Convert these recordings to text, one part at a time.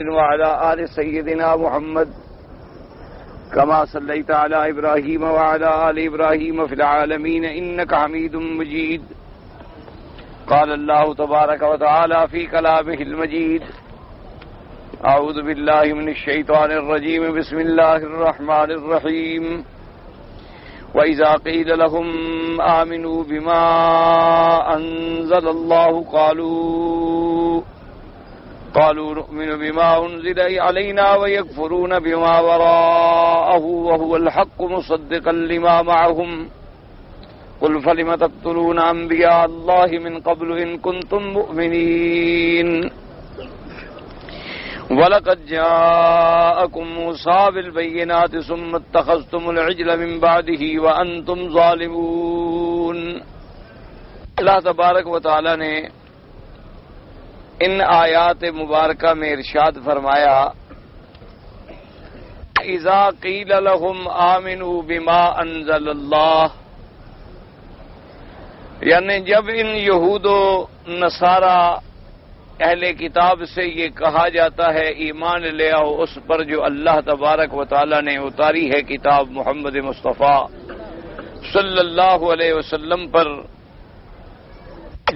وعلى آل سيدنا محمد كما صليت على إبراهيم وعلى آل إبراهيم في العالمين إنك حميد مجيد. قال الله تبارك وتعالى في كلامه المجيد: أعوذ بالله من الشيطان الرجيم. بسم الله الرحمن الرحيم. وإذا قيل لهم آمنوا بما أنزل الله قالوا نؤمن بما أنزل علينا ويكفرون بما وراءه وهو الحق مصدقا لما معهم قل فلم تقتلون أنبياء الله من قبل إن كنتم مؤمنين وَلَقَدْ جَاءَكُمْ مُوسَىٰ بِالْبَيِّنَاتِ ثُمَّ اتَّخَذْتُمُ الْعِجْلَ مِن بَعْدِهِ وَأَنتُمْ ظَالِمُونَ. اللہ تبارک و تعالی نے ان آیات مبارکہ میں ارشاد فرمایا: اذا قیل لهم آمنوا بما انزل اللہ، یعنی جب ان یہود و نصارہ اہل کتاب سے یہ کہا جاتا ہے ایمان لے آؤ اس پر جو اللہ تبارک و تعالی نے اتاری ہے کتاب محمد مصطفیٰ صلی اللہ علیہ وسلم پر،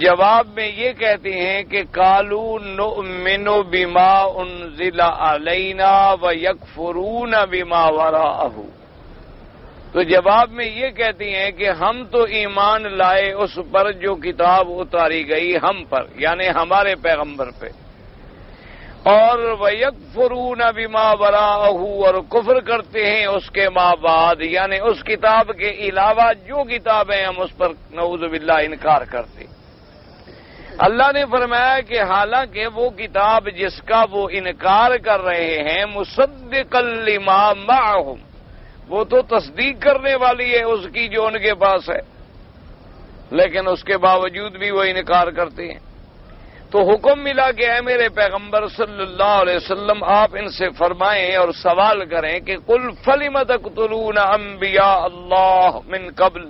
جواب میں یہ کہتے ہیں کہ قالوا نؤمن بما انزل علینا ویکفرون بما وراءہ. تو جواب میں یہ کہتی ہیں کہ ہم تو ایمان لائے اس پر جو کتاب اتاری گئی ہم پر، یعنی ہمارے پیغمبر پہ، اور وَيَكْفُرُونَ بِمَا وَرَاءَهُ، اور کفر کرتے ہیں اس کے بعد، یعنی اس کتاب کے علاوہ جو کتابیں ہم اس پر نعوذ باللہ انکار کرتے. اللہ نے فرمایا کہ حالانکہ وہ کتاب جس کا وہ انکار کر رہے ہیں مصدقا لما معہم، وہ تو تصدیق کرنے والی ہے اس کی جو ان کے پاس ہے، لیکن اس کے باوجود بھی وہ انکار کرتے ہیں. تو حکم ملا کہ اے میرے پیغمبر صلی اللہ علیہ وسلم آپ ان سے فرمائیں اور سوال کریں کہ قل فلم تقتلون انبیاء اللہ من قبل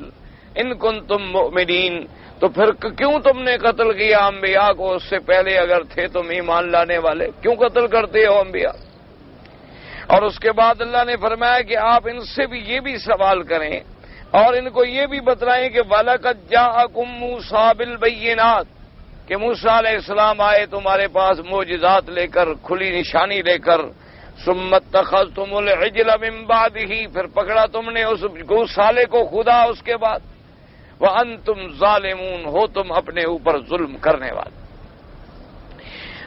ان کنتم مؤمنین، تو پھر کیوں تم نے قتل کیا انبیاء کو اس سے پہلے اگر تھے تم ایمان لانے والے؟ کیوں قتل کرتے ہو انبیاء؟ اور اس کے بعد اللہ نے فرمایا کہ آپ ان سے بھی یہ بھی سوال کریں اور ان کو یہ بھی بتلائیں کہ وَلَقَدْ جَاءَكُم مُوسَىٰ بِالْبَيِّنَاتِ، کہ موسیٰ علیہ السلام آئے تمہارے پاس معجزات لے کر، کھلی نشانی لے کر. ثُمَّ اتَّخَذْتُمُ الْعِجْلَ مِن بَعْدِهِ، پھر پکڑا تم نے اس گوسالے کو خدا اس کے بعد. وَأَنتُمْ ظَالِمُونَ، ہو تم اپنے اوپر ظلم کرنے والے.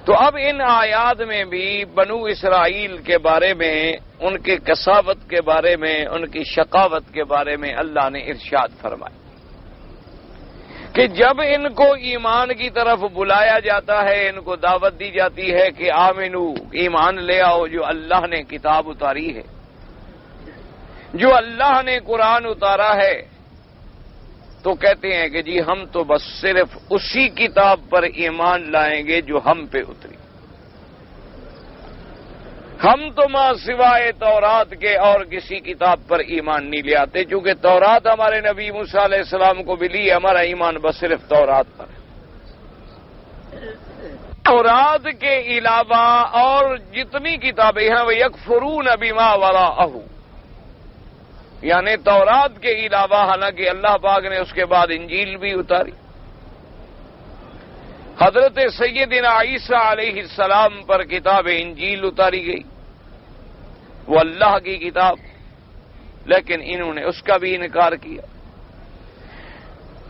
تو اب ان آیات میں بھی بنو اسرائیل کے بارے میں، ان کے کساوت کے بارے میں، ان کی شقاوت کے بارے میں اللہ نے ارشاد فرمایا کہ جب ان کو ایمان کی طرف بلایا جاتا ہے، ان کو دعوت دی جاتی ہے کہ آمنو، ایمان لے آؤ جو اللہ نے کتاب اتاری ہے، جو اللہ نے قرآن اتارا ہے، تو کہتے ہیں کہ جی ہم تو بس صرف اسی کتاب پر ایمان لائیں گے جو ہم پہ اتری، ہم تو ماں سوائے تورات کے اور کسی کتاب پر ایمان نہیں لے آتے، چونکہ تورات ہمارے نبی موسیٰ علیہ السلام کو ملی، ہمارا ایمان بس صرف تورات پر ہے. تورات کے علاوہ اور جتنی کتابیں ہیں وہ یکفرون بما وراءہ، یعنی تورات کے علاوہ، حالانکہ اللہ پاک نے اس کے بعد انجیل بھی اتاری. حضرت سیدنا عیسیٰ علیہ السلام پر کتاب انجیل اتاری گئی، وہ اللہ کی کتاب، لیکن انہوں نے اس کا بھی انکار کیا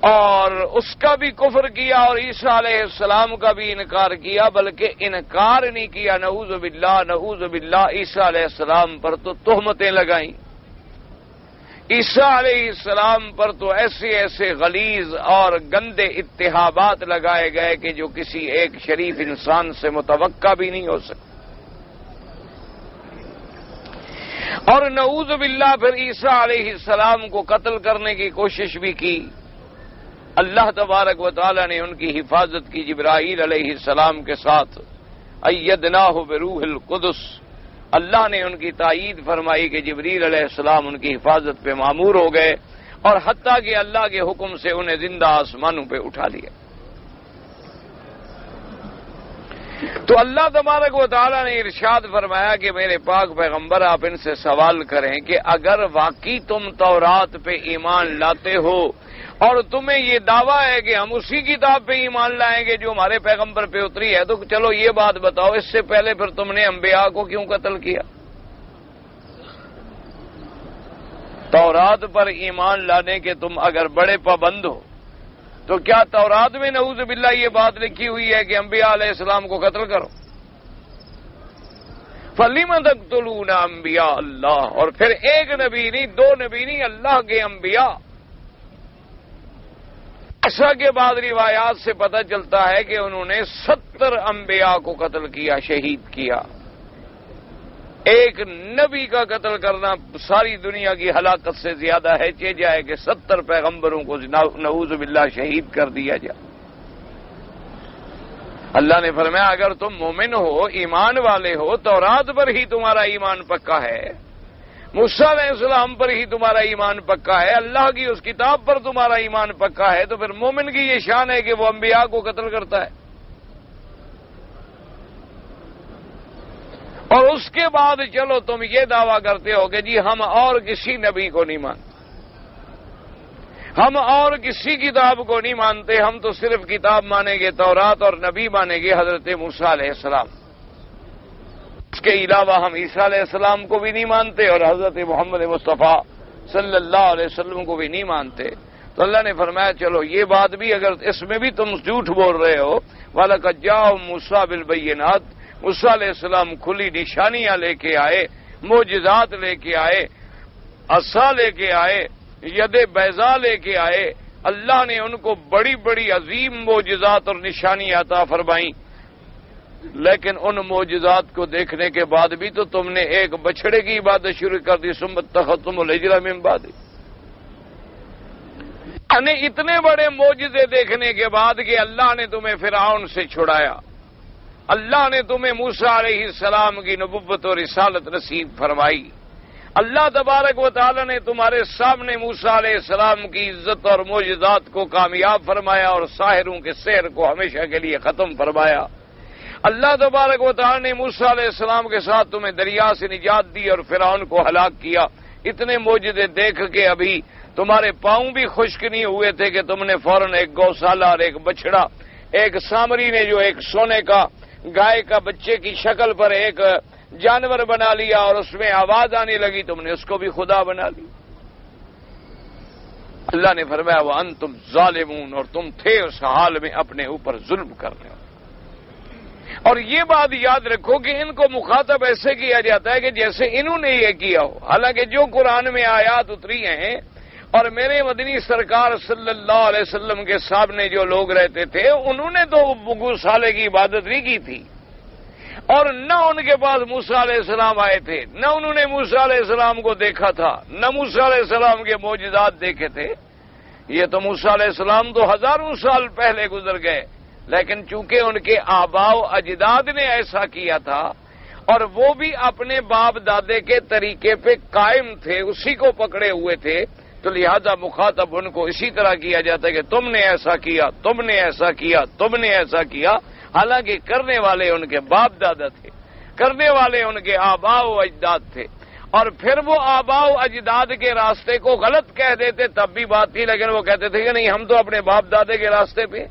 اور اس کا بھی کفر کیا اور عیسیٰ علیہ السلام کا بھی انکار کیا، بلکہ انکار نہیں کیا، نعوذ باللہ عیسیٰ علیہ السلام پر تو تہمتیں لگائیں. عیسیٰ علیہ السلام پر تو ایسے ایسے غلیظ اور گندے اتہامات لگائے گئے کہ جو کسی ایک شریف انسان سے متوقع بھی نہیں ہو سکتا. اور نعوذ باللہ پھر عیسیٰ علیہ السلام کو قتل کرنے کی کوشش بھی کی. اللہ تبارک و تعالی نے ان کی حفاظت کی جبرائیل علیہ السلام کے ساتھ، ایدناہ بروح القدس، اللہ نے ان کی تائید فرمائی کہ جبریل علیہ السلام ان کی حفاظت پہ مامور ہو گئے، اور حتیٰ کہ اللہ کے حکم سے انہیں زندہ آسمانوں پہ اٹھا لیا. تو اللہ تبارک و تعالیٰ نے ارشاد فرمایا کہ میرے پاک پیغمبر آپ ان سے سوال کریں کہ اگر واقعی تم تورات پہ ایمان لاتے ہو اور تمہیں یہ دعویٰ ہے کہ ہم اسی کتاب پہ ایمان لائیں گے جو ہمارے پیغمبر پہ اتری ہے، تو چلو یہ بات بتاؤ، اس سے پہلے پھر تم نے انبیاء کو کیوں قتل کیا؟ تورات پر ایمان لانے کے تم اگر بڑے پابند ہو تو کیا تورات میں نعوذ باللہ یہ بات لکھی ہوئی ہے کہ انبیاء علیہ السلام کو قتل کرو؟ فَلِمَ تَقْتُلُونَ انبیاء اللہ، اور پھر ایک نبی نہیں، دو نبی نہیں، اللہ کے انبیاء۔ ایسا کے بعد روایات سے پتہ چلتا ہے کہ انہوں نے 70 انبیاء کو قتل کیا، شہید کیا۔ ایک نبی کا قتل کرنا ساری دنیا کی ہلاکت سے زیادہ ہے، چاہے جائے کہ 70 پیغمبروں کو نعوذ باللہ شہید کر دیا جائے۔ اللہ نے فرمایا اگر تم مومن ہو، ایمان والے ہو، تورات پر ہی تمہارا ایمان پکا ہے، موسیٰ علیہ السلام پر ہی تمہارا ایمان پکا ہے، اللہ کی اس کتاب پر تمہارا ایمان پکا ہے، تو پھر مومن کی یہ شان ہے کہ وہ انبیاء کو قتل کرتا ہے۔ اور اس کے بعد چلو تم یہ دعویٰ کرتے ہو کہ جی ہم اور کسی نبی کو نہیں مانتے، ہم اور کسی کتاب کو نہیں مانتے، ہم تو صرف کتاب مانیں گے تورات، اور نبی مانیں گے حضرت موسیٰ علیہ السلام، اس کے علاوہ ہم عیسیٰ علیہ السلام کو بھی نہیں مانتے اور حضرت محمد مصطفیٰ صلی اللہ علیہ وسلم کو بھی نہیں مانتے۔ تو اللہ نے فرمایا چلو یہ بات بھی اگر اس میں بھی تم جھوٹ بول رہے ہو، وَلَقَدْ جَاءَهُم مُوسَىٰ بِالْبَيِّنَاتِ، موسیٰ علیہ السلام کھلی نشانیاں لے کے آئے، معجزات لے کے آئے، عصا لے کے آئے، ید بیضا لے کے آئے، اللہ نے ان کو بڑی بڑی عظیم معجزات اور نشانیاں عطا فرمائیں، لیکن ان معجزات کو دیکھنے کے بعد بھی تو تم نے ایک بچڑے کی عبادت شروع کر دی، ثم اتخذتم العجل من بعدہ۔ یعنی اتنے بڑے معجزے دیکھنے کے بعد کہ اللہ نے تمہیں فرعون سے چھڑایا، اللہ نے تمہیں موسیٰ علیہ السلام کی نبوت و رسالت نصیب فرمائی، اللہ تبارک و تعالی نے تمہارے سامنے موسیٰ علیہ السلام کی عزت اور معجزات کو کامیاب فرمایا اور ساحروں کے سحر کو ہمیشہ کے لیے ختم فرمایا، اللہ تبارک و تعالی نے موسیٰ علیہ السلام کے ساتھ تمہیں دریا سے نجات دی اور فرعون کو ہلاک کیا۔ اتنے معجزے دیکھ کے ابھی تمہارے پاؤں بھی خشک نہیں ہوئے تھے کہ تم نے فوراً ایک گوشالہ اور ایک بچڑا، ایک سامری نے جو ایک سونے کا گائے کا بچے کی شکل پر ایک جانور بنا لیا اور اس میں آواز آنے لگی، تم نے اس کو بھی خدا بنا لی۔ اللہ نے فرمایا وَأَنْتُمْ ظَالِمُونَ، اور تم تھے اس حال میں اپنے اوپر ظلم کرنے والے۔ اور یہ بات یاد رکھو کہ ان کو مخاطب ایسے کیا جاتا ہے کہ جیسے انہوں نے یہ کیا ہو، حالانکہ جو قرآن میں آیات اتری ہیں اور میرے مدنی سرکار صلی اللہ علیہ وسلم کے سامنے جو لوگ رہتے تھے انہوں نے تو گوشالے کی عبادت نہیں کی تھی، اور نہ ان کے پاس موسیٰ علیہ السلام آئے تھے، نہ انہوں نے موسیٰ علیہ السلام کو دیکھا تھا، نہ موسیٰ علیہ السلام کے معجزات دیکھے تھے۔ یہ تو موسیٰ علیہ السلام تو ہزاروں سال پہلے گزر گئے، لیکن چونکہ ان کے آباء و اجداد نے ایسا کیا تھا اور وہ بھی اپنے باپ دادے کے طریقے پہ قائم تھے، اسی کو پکڑے ہوئے تھے، تو لہذا مخاطب ان کو اسی طرح کیا جاتا ہے کہ تم نے ایسا کیا، تم نے ایسا کیا، تم نے ایسا کیا، حالانکہ کرنے والے ان کے باپ دادا تھے، کرنے والے ان کے آباء و اجداد تھے، اور پھر وہ آباء و اجداد کے راستے کو غلط کہہ دیتے تب بھی بات تھی، لیکن وہ کہتے تھے کہ نہیں ہم تو اپنے باپ دادے کے راستے پہ۔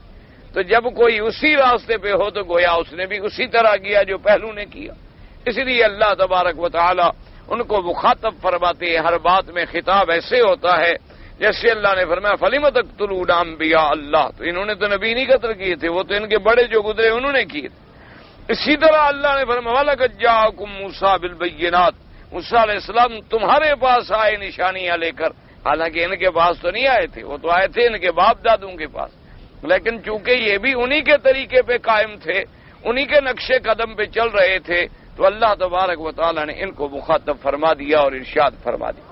تو جب کوئی اسی راستے پہ ہو تو گویا اس نے بھی اسی طرح کیا جو پہلو نے کیا۔ اس لیے اللہ تبارک و تعالی ان کو مخاطب فرماتے ہیں، ہر بات میں خطاب ایسے ہوتا ہے جیسے اللہ نے فرمایا فَلِمَ تَقْتُلُونَ انبیاء اللہ، تو انہوں نے تو نبی نہیں قتل کیے تھے، وہ تو ان کے بڑے جو گزرے انہوں نے کیے تھے۔ اسی طرح اللہ نے فرمایا وَلَقَدْ جَاءَكُم مُوسَىٰ بِالْبَيِّنَاتِ، موسیٰ علیہ السلام تمہارے پاس آئے نشانیاں لے کر، حالانکہ ان کے پاس تو نہیں آئے تھے، وہ تو آئے تھے ان کے باپ دادوں کے پاس، لیکن چونکہ یہ بھی انہی کے طریقے پہ قائم تھے، انہی کے نقش قدم پہ چل رہے تھے، تو اللہ تبارک و تعالی نے ان کو مخاطب فرما دیا اور ارشاد فرما دیا۔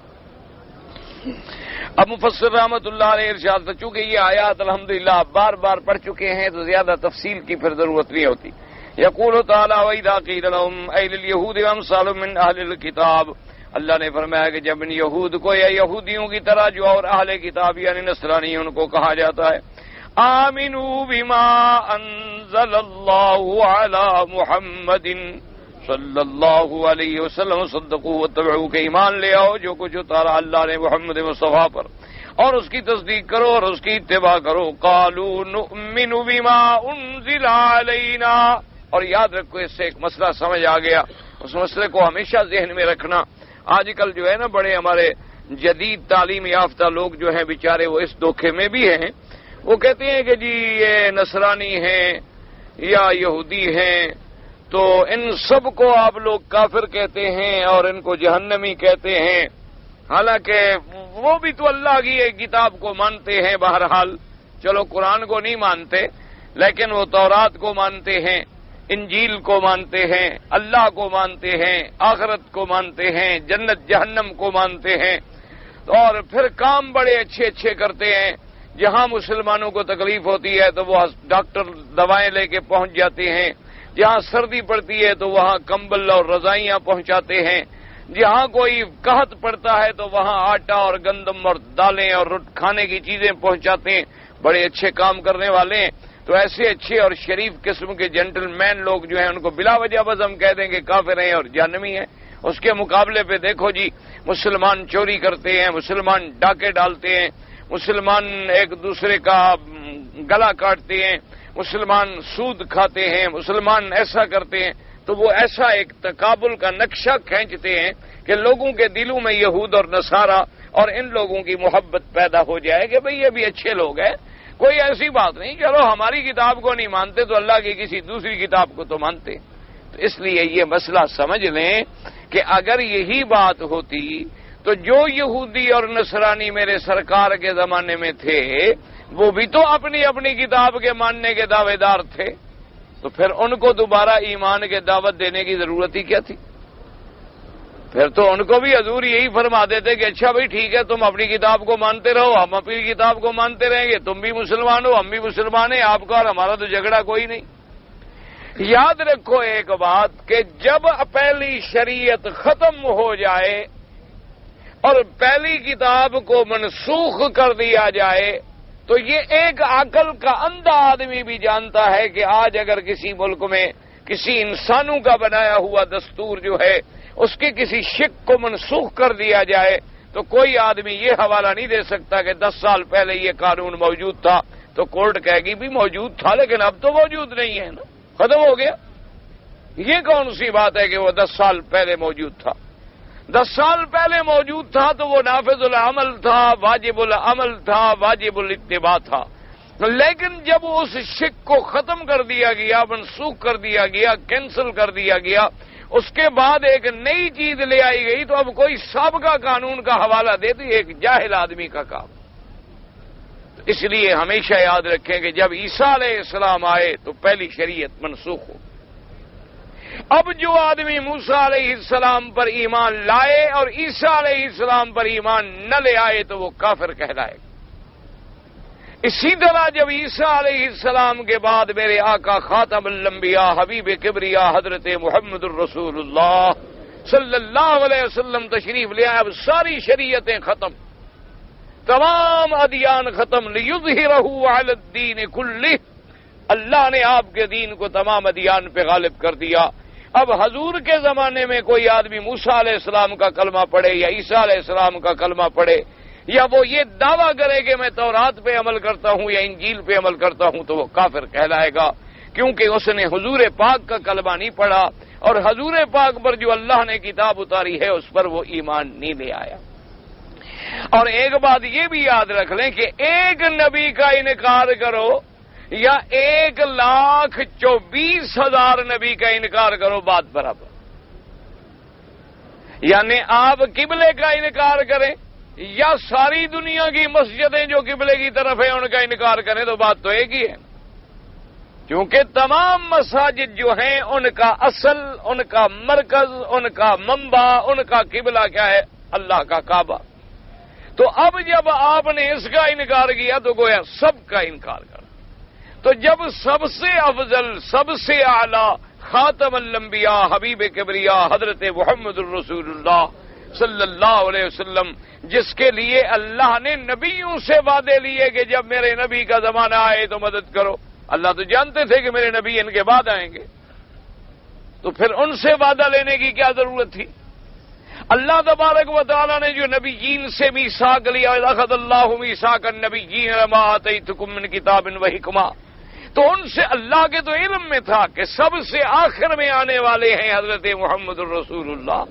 اب مفسر رحمۃ اللہ علیہ ارشاد، چونکہ یہ آیات الحمدللہ بار بار پڑھ چکے ہیں تو زیادہ تفصیل کی پھر ضرورت نہیں ہوتی۔ یقول تعالی وَإِذَا قِيلَ لَهُمْ أَيْ لِلْيَهُودِ أَمْثَالٌ مِّنْ أَهْلِ الْكِتَابِ، اللہ نے فرمایا کہ جب ان یہود کو یا یہودیوں کی طرح جو اور اہل کتاب یعنی نصرانی ان کو کہا جاتا ہے آمنوا بما انزل اللہ علی محمد صلی اللہ علیہ وسلم صدقوا واتبعوا، کہ ایمان لے آؤ جو کچھ اتارا اللہ نے محمد مصطفیٰ پر اور اس کی تصدیق کرو اور اس کی اتباع کرو۔ قالوا نؤمن بما انزل علینا، اور یاد رکھو اس سے ایک مسئلہ سمجھ آ گیا، اس مسئلے کو ہمیشہ ذہن میں رکھنا۔ آج کل جو ہے نا بڑے ہمارے جدید تعلیم یافتہ لوگ جو ہیں بیچارے وہ اس دھوکے میں بھی ہیں، وہ کہتے ہیں کہ جی یہ نصرانی ہیں یا یہودی ہیں تو ان سب کو آپ لوگ کافر کہتے ہیں اور ان کو جہنمی کہتے ہیں، حالانکہ وہ بھی تو اللہ کی ایک کتاب کو مانتے ہیں۔ بہرحال چلو قرآن کو نہیں مانتے لیکن وہ تورات کو مانتے ہیں، انجیل کو مانتے ہیں، اللہ کو مانتے ہیں، آخرت کو مانتے ہیں، جنت جہنم کو مانتے ہیں، اور پھر کام بڑے اچھے اچھے کرتے ہیں۔ جہاں مسلمانوں کو تکلیف ہوتی ہے تو وہ ڈاکٹر دوائیں لے کے پہنچ جاتے ہیں، جہاں سردی پڑتی ہے تو وہاں کمبل اور رضائیاں پہنچاتے ہیں، جہاں کوئی قحط پڑتا ہے تو وہاں آٹا اور گندم اور دالیں اور کھانے کی چیزیں پہنچاتے ہیں۔ بڑے اچھے کام کرنے والے ہیں، تو ایسے اچھے اور شریف قسم کے جینٹل مین لوگ جو ہیں ان کو بلا وجہ بس ہم کہہ دیں کہ کافر ہیں اور جہنمی ہیں۔ اس کے مقابلے پہ دیکھو جی، مسلمان چوری کرتے ہیں، مسلمان ڈاکے ڈالتے ہیں، مسلمان ایک دوسرے کا گلا کاٹتے ہیں، مسلمان سود کھاتے ہیں، مسلمان ایسا کرتے ہیں، تو وہ ایسا ایک تقابل کا نقشہ کھینچتے ہیں کہ لوگوں کے دلوں میں یہود اور نصارہ اور ان لوگوں کی محبت پیدا ہو جائے کہ بھئی یہ بھی اچھے لوگ ہیں، کوئی ایسی بات نہیں، چلو ہماری کتاب کو نہیں مانتے تو اللہ کی کسی دوسری کتاب کو تو مانتے۔ تو اس لیے یہ مسئلہ سمجھ لیں کہ اگر یہی بات ہوتی تو جو یہودی اور نصرانی میرے سرکار کے زمانے میں تھے وہ بھی تو اپنی اپنی کتاب کے ماننے کے دعوے دار تھے، تو پھر ان کو دوبارہ ایمان کے دعوت دینے کی ضرورت ہی کیا تھی؟ پھر تو ان کو بھی حضور یہی فرما دیتے کہ اچھا بھائی ٹھیک ہے، تم اپنی کتاب کو مانتے رہو، ہم اپنی کتاب کو مانتے رہیں گے، تم بھی مسلمان ہو ہم بھی مسلمان ہیں، آپ کا اور ہمارا تو جھگڑا کوئی نہیں۔ یاد رکھو ایک بات کہ جب پہلی شریعت ختم ہو جائے اور پہلی کتاب کو منسوخ کر دیا جائے تو یہ ایک عقل کا اندھا آدمی بھی جانتا ہے کہ آج اگر کسی ملک میں کسی انسانوں کا بنایا ہوا دستور جو ہے اس کے کسی شک کو منسوخ کر دیا جائے تو کوئی آدمی یہ حوالہ نہیں دے سکتا کہ 10 سال پہلے یہ قانون موجود تھا، تو کورٹ کہے گی بھی موجود تھا لیکن اب تو موجود نہیں ہے نا، ختم ہو گیا۔ یہ کون سی بات ہے کہ وہ 10 سال پہلے موجود تھا؟ 10 سال پہلے موجود تھا تو وہ نافذ العمل تھا، واجب العمل تھا، واجب الاتباع تھا، لیکن جب اس شک کو ختم کر دیا گیا، منسوخ کر دیا گیا، کینسل کر دیا گیا، اس کے بعد ایک نئی چیز لے آئی گئی تو اب کوئی سابقہ قانون کا حوالہ دے تو ایک جاہل آدمی کا کام۔ اس لیے ہمیشہ یاد رکھیں کہ جب عیسیٰ علیہ السلام آئے تو پہلی شریعت منسوخ ہو۔ اب جو آدمی موسیٰ علیہ السلام پر ایمان لائے اور عیسیٰ علیہ السلام پر ایمان نہ لے آئے تو وہ کافر کہلائے گا۔ اسی طرح جب عیسیٰ علیہ السلام کے بعد میرے آقا خاتم الانبیاء حبیب کبریا حضرت محمد الرسول اللہ صلی اللہ علیہ وسلم تشریف لے آئے، اب ساری شریعتیں ختم، تمام ادیان ختم، لیظہرہ علی الدین کلہ، اللہ نے آپ کے دین کو تمام ادیان پہ غالب کر دیا۔ اب حضور کے زمانے میں کوئی آدمی موسیٰ علیہ السلام کا کلمہ پڑھے یا عیسیٰ علیہ السلام کا کلمہ پڑھے یا وہ یہ دعویٰ کرے کہ میں تورات پہ عمل کرتا ہوں یا انجیل پہ عمل کرتا ہوں تو وہ کافر کہلائے گا، کیونکہ اس نے حضور پاک کا کلمہ نہیں پڑھا اور حضور پاک پر جو اللہ نے کتاب اتاری ہے اس پر وہ ایمان نہیں لے آیا۔ اور ایک بات یہ بھی یاد رکھ لیں کہ ایک نبی کا انکار کرو یا 1,24,000 نبی کا انکار کرو، بات برابر۔ یعنی آپ قبلے کا انکار کریں یا ساری دنیا کی مسجدیں جو قبلے کی طرف ہیں ان کا انکار کریں تو بات تو ایک ہی ہے، کیونکہ تمام مساجد جو ہیں ان کا اصل، ان کا مرکز، ان کا منبع، ان کا قبلہ کیا ہے؟ اللہ کا کعبہ۔ تو اب جب آپ نے اس کا انکار کیا تو گویا سب کا انکار کر، تو جب سب سے افضل، سب سے اعلی خاتم الانبیاء حبیب کبریا حضرت محمد الرسول اللہ صلی اللہ علیہ وسلم، جس کے لیے اللہ نے نبیوں سے وعدے لیے کہ جب میرے نبی کا زمانہ آئے تو مدد کرو۔ اللہ تو جانتے تھے کہ میرے نبی ان کے بعد آئیں گے، تو پھر ان سے وعدہ لینے کی کیا ضرورت تھی؟ اللہ تبارک و تعالیٰ نے جو نبیین سے میثاق لیا، اخذ اللہ میثاق النبیین لما آتیتکم من کتاب و حکمہ، تو ان سے اللہ کے تو علم میں تھا کہ سب سے آخر میں آنے والے ہیں حضرت محمد الرسول اللہ۔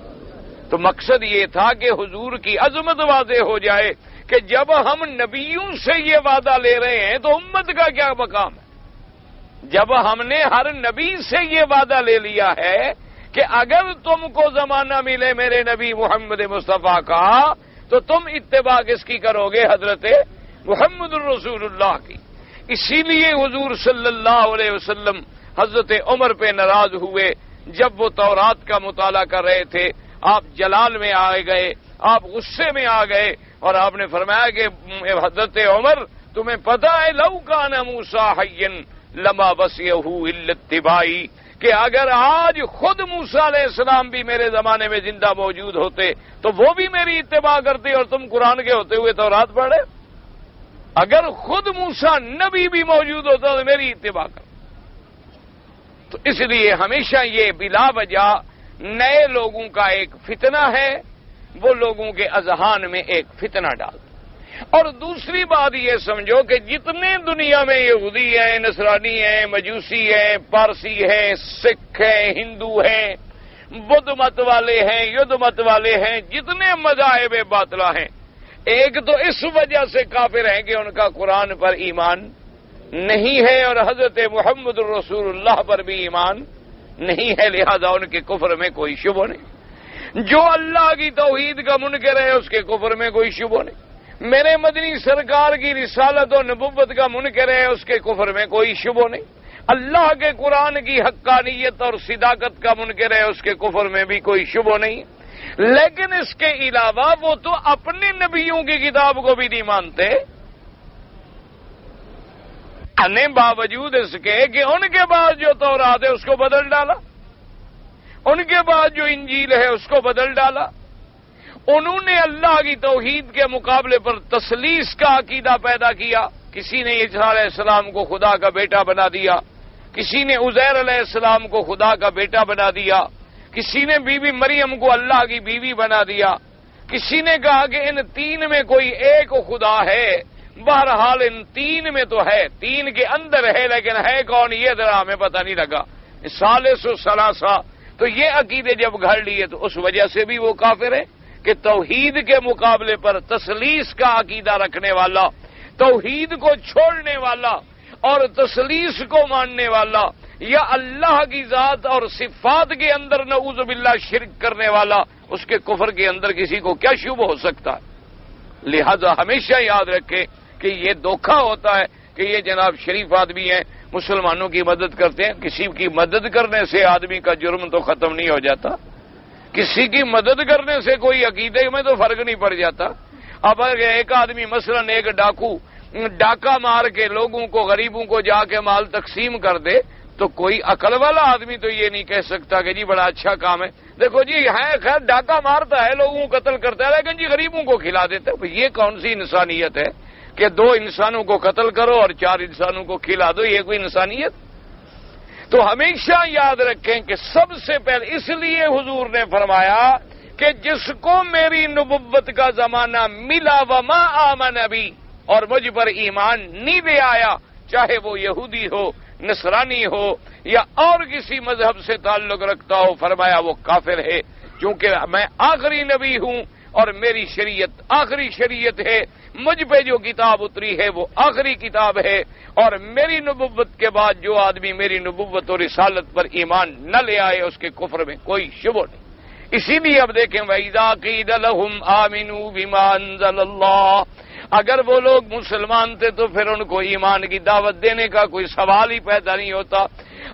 تو مقصد یہ تھا کہ حضور کی عظمت واضح ہو جائے کہ جب ہم نبیوں سے یہ وعدہ لے رہے ہیں تو امت کا کیا مقام ہے۔ جب ہم نے ہر نبی سے یہ وعدہ لے لیا ہے کہ اگر تم کو زمانہ ملے میرے نبی محمد مصطفیٰ کا تو تم اتباع کس کی کرو گے؟ حضرت محمد الرسول اللہ کی۔ اسی لیے حضور صلی اللہ علیہ وسلم حضرت عمر پہ ناراض ہوئے جب وہ تورات کا مطالعہ کر رہے تھے۔ آپ جلال میں آ گئے، آپ غصے میں آ گئے، اور آپ نے فرمایا کہ حضرت عمر تمہیں پتہ ہے لو کان موسیٰ حیا لما وسعہ الا اتباعی، کہ اگر آج خود موسیٰ علیہ السلام بھی میرے زمانے میں زندہ موجود ہوتے تو وہ بھی میری اتباع کرتے اور تم قرآن کے ہوتے ہوئے تورات پڑھے۔ اگر خود موسیٰ نبی بھی موجود ہوتا تو میری اتباع کر۔ تو اس لیے ہمیشہ یہ بلا وجہ نئے لوگوں کا ایک فتنہ ہے، وہ لوگوں کے اذہان میں ایک فتنہ ڈالتا۔ اور دوسری بات یہ سمجھو کہ جتنے دنیا میں یہودی ہیں، نصرانی ہیں، مجوسی ہیں، پارسی ہیں، سکھ ہیں، ہندو ہیں، بدھ مت والے ہیں، یدھ مت والے ہیں، جتنے مذاہب باطلہ ہیں، ایک تو اس وجہ سے کافر ہیں کہ ان کا قرآن پر ایمان نہیں ہے اور حضرت محمد الرسول اللہ پر بھی ایمان نہیں ہے، لہذا ان کے کفر میں کوئی شبہ نہیں۔ جو اللہ کی توحید کا منکر ہے اس کے کفر میں کوئی شبہ نہیں۔ میرے مدنی سرکار کی رسالت و نبوت کا منکر ہے اس کے کفر میں کوئی شبہ نہیں۔ اللہ کے قرآن کی حقانیت اور صداقت کا منکر ہے اس کے کفر میں بھی کوئی شبہ نہیں۔ لیکن اس کے علاوہ وہ تو اپنے نبیوں کی کتاب کو بھی نہیں مانتے، باوجود اس کے کہ ان کے بعد جو تورات ہے اس کو بدل ڈالا، ان کے بعد جو انجیل ہے اس کو بدل ڈالا۔ انہوں نے اللہ کی توحید کے مقابلے پر تثلیث کا عقیدہ پیدا کیا۔ کسی نے عیسیٰ علیہ السلام کو خدا کا بیٹا بنا دیا، کسی نے عزیر علیہ السلام کو خدا کا بیٹا بنا دیا، کسی نے بی بی مریم کو اللہ کی بیوی بنا دیا، کسی نے کہا کہ ان تین میں کوئی ایک خدا ہے۔ بہرحال ان تین میں تو ہے، تین کے اندر ہے، لیکن ہے کون یہ ذرا ہمیں پتہ نہیں لگا۔ ثالث و ثلاثہ، تو یہ عقیدے جب گھڑ لیے تو اس وجہ سے بھی وہ کافر ہے کہ توحید کے مقابلے پر تثلیث کا عقیدہ رکھنے والا، توحید کو چھوڑنے والا اور تثلیث کو ماننے والا، یا اللہ کی ذات اور صفات کے اندر نعوذ باللہ شرک کرنے والا، اس کے کفر کے اندر کسی کو کیا شبہ ہو سکتا ہے؟ لہذا ہمیشہ یاد رکھیں کہ یہ دھوکہ ہوتا ہے کہ یہ جناب شریف آدمی ہیں، مسلمانوں کی مدد کرتے ہیں۔ کسی کی مدد کرنے سے آدمی کا جرم تو ختم نہیں ہو جاتا، کسی کی مدد کرنے سے کوئی عقیدے میں تو فرق نہیں پڑ جاتا۔ اب اگر ایک آدمی مثلا ایک ڈاکو ڈاکہ مار کے لوگوں کو، غریبوں کو جا کے مال تقسیم کر دے تو کوئی عقل والا آدمی تو یہ نہیں کہہ سکتا کہ جی بڑا اچھا کام ہے، دیکھو جی ہے خیر ڈاکہ مارتا ہے، لوگوں کو قتل کرتا ہے، لیکن جی غریبوں کو کھلا دیتا ہے۔ یہ کون سی انسانیت ہے کہ 2 انسانوں کو قتل کرو اور 4 انسانوں کو کھلا دو؟ یہ کوئی انسانیت؟ تو ہمیشہ یاد رکھیں کہ سب سے پہلے اس لیے حضور نے فرمایا کہ جس کو میری نبوت کا زمانہ ملا وما آمن بی، اور مجھ پر ایمان نہیں لے آیا، چاہے وہ یہودی ہو، نصرانی ہو یا اور کسی مذہب سے تعلق رکھتا ہو، فرمایا وہ کافر ہے، کیونکہ میں آخری نبی ہوں اور میری شریعت آخری شریعت ہے، مجھ پہ جو کتاب اتری ہے وہ آخری کتاب ہے، اور میری نبوت کے بعد جو آدمی میری نبوت اور رسالت پر ایمان نہ لے آئے اس کے کفر میں کوئی شبہ نہیں۔ اسی لیے اب دیکھیں وَإِذَا قِيلَ لَهُمْ آمِنُوا بِمَا أَنزَلَ اللَّهُ، اگر وہ لوگ مسلمان تھے تو پھر ان کو ایمان کی دعوت دینے کا کوئی سوال ہی پیدا نہیں ہوتا۔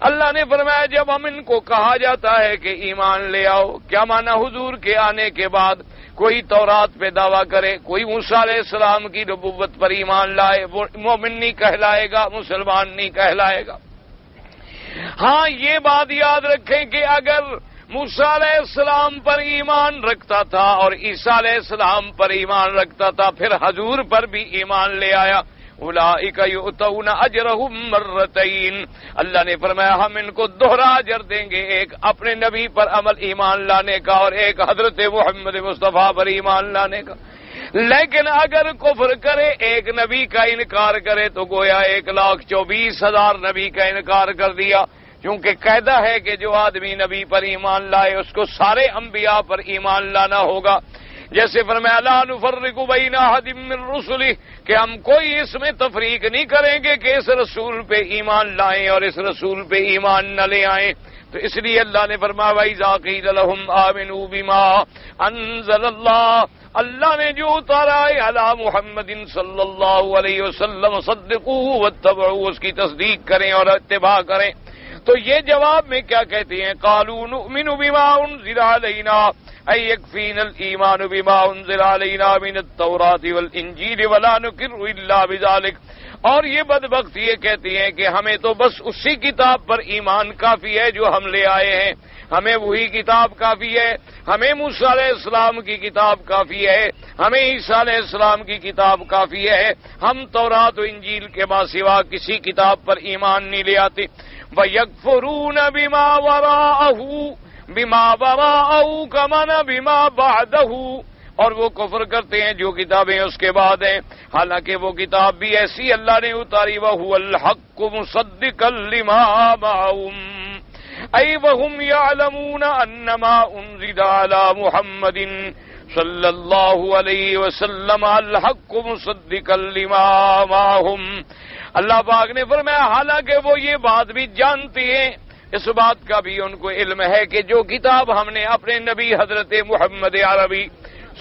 اللہ نے فرمایا جب ہم ان کو کہا جاتا ہے کہ ایمان لے آؤ، کیا معنی حضور کے آنے کے بعد کوئی تورات پہ دعویٰ کرے، کوئی موسیٰ علیہ السلام کی نبوت پر ایمان لائے، وہ مومن نہیں کہلائے گا، مسلمان نہیں کہلائے گا۔ ہاں یہ بات یاد رکھیں کہ اگر موسیٰ علیہ السلام پر ایمان رکھتا تھا اور عیسیٰ علیہ السلام پر ایمان رکھتا تھا، پھر حضور پر بھی ایمان لے آیا، اولئک یؤتون اجرہم مرتین، اللہ نے فرمایا ہم ان کو دوہرا اجر دیں گے، ایک اپنے نبی پر عمل ایمان لانے کا اور ایک حضرت محمد مصطفیٰ پر ایمان لانے کا۔ لیکن اگر کفر کرے، ایک نبی کا انکار کرے، تو گویا 1,24,000 نبی کا انکار کر دیا، کیونکہ قاعدہ ہے کہ جو آدمی نبی پر ایمان لائے اس کو سارے انبیاء پر ایمان لانا ہوگا۔ جیسے فرمایا لا نفرق بین احد من رسلہ، کہ ہم کوئی اس میں تفریق نہیں کریں گے کہ اس رسول پہ ایمان لائیں اور اس رسول پہ ایمان نہ لے آئیں۔ تو اس لیے اللہ نے فرمایا وَإِذَا قِيلَ لَهُمْ آمِنُوا بِمَا أَنزَلَ اللَّهُ، اللہ نے جو اتارا ہے علی محمد صلی اللہ علیہ وسلم صدقوه واتبعوه، اس کی تصدیق کریں اور اتباع کریں۔ تو یہ جواب میں کیا کہتے ہیں؟ قالوا نؤمن بما انزل علینا ای یکفینا الایمان بما انزل علینا من التوراۃ والانجیل ولا نقر الا بذلک، اور یہ بدبخت یہ کہتی ہیں کہ ہمیں تو بس اسی کتاب پر ایمان کافی ہے جو ہم لے آئے ہیں، ہمیں وہی کتاب کافی ہے، ہمیں موسیٰ علیہ السلام کی کتاب کافی ہے، ہمیں عیسیٰ علیہ السلام کی کتاب کافی ہے، ہم تورات و انجیل کے سوا کسی کتاب پر ایمان نہیں لے آتے۔ وَيَكْفُرُونَ بِمَا وَرَاءَهُ بِمَا وَرَاءَهُ كَمَنَ بِمَا بَعْدَهُ، اور وہ کفر کرتے ہیں جو کتابیں اس کے بعد ہیں، حالانکہ وہ کتاب بھی ایسی اللہ نے اتاری وَهُوَ الْحَقُّ مُصَدِّقًا لِمَا مَعَهُمْ أَيْ وَهُمْ يَعْلَمُونَ أَنَّمَا أُنزِلَ عَلَى مُحَمَّدٍ صلی اللہ علیہ وسلم الحق مصدقا لما معهم۔ اللہ پاک نے فرمایا حالانکہ وہ یہ بات بھی جانتی ہیں، اس بات کا بھی ان کو علم ہے کہ جو کتاب ہم نے اپنے نبی حضرت محمد عربی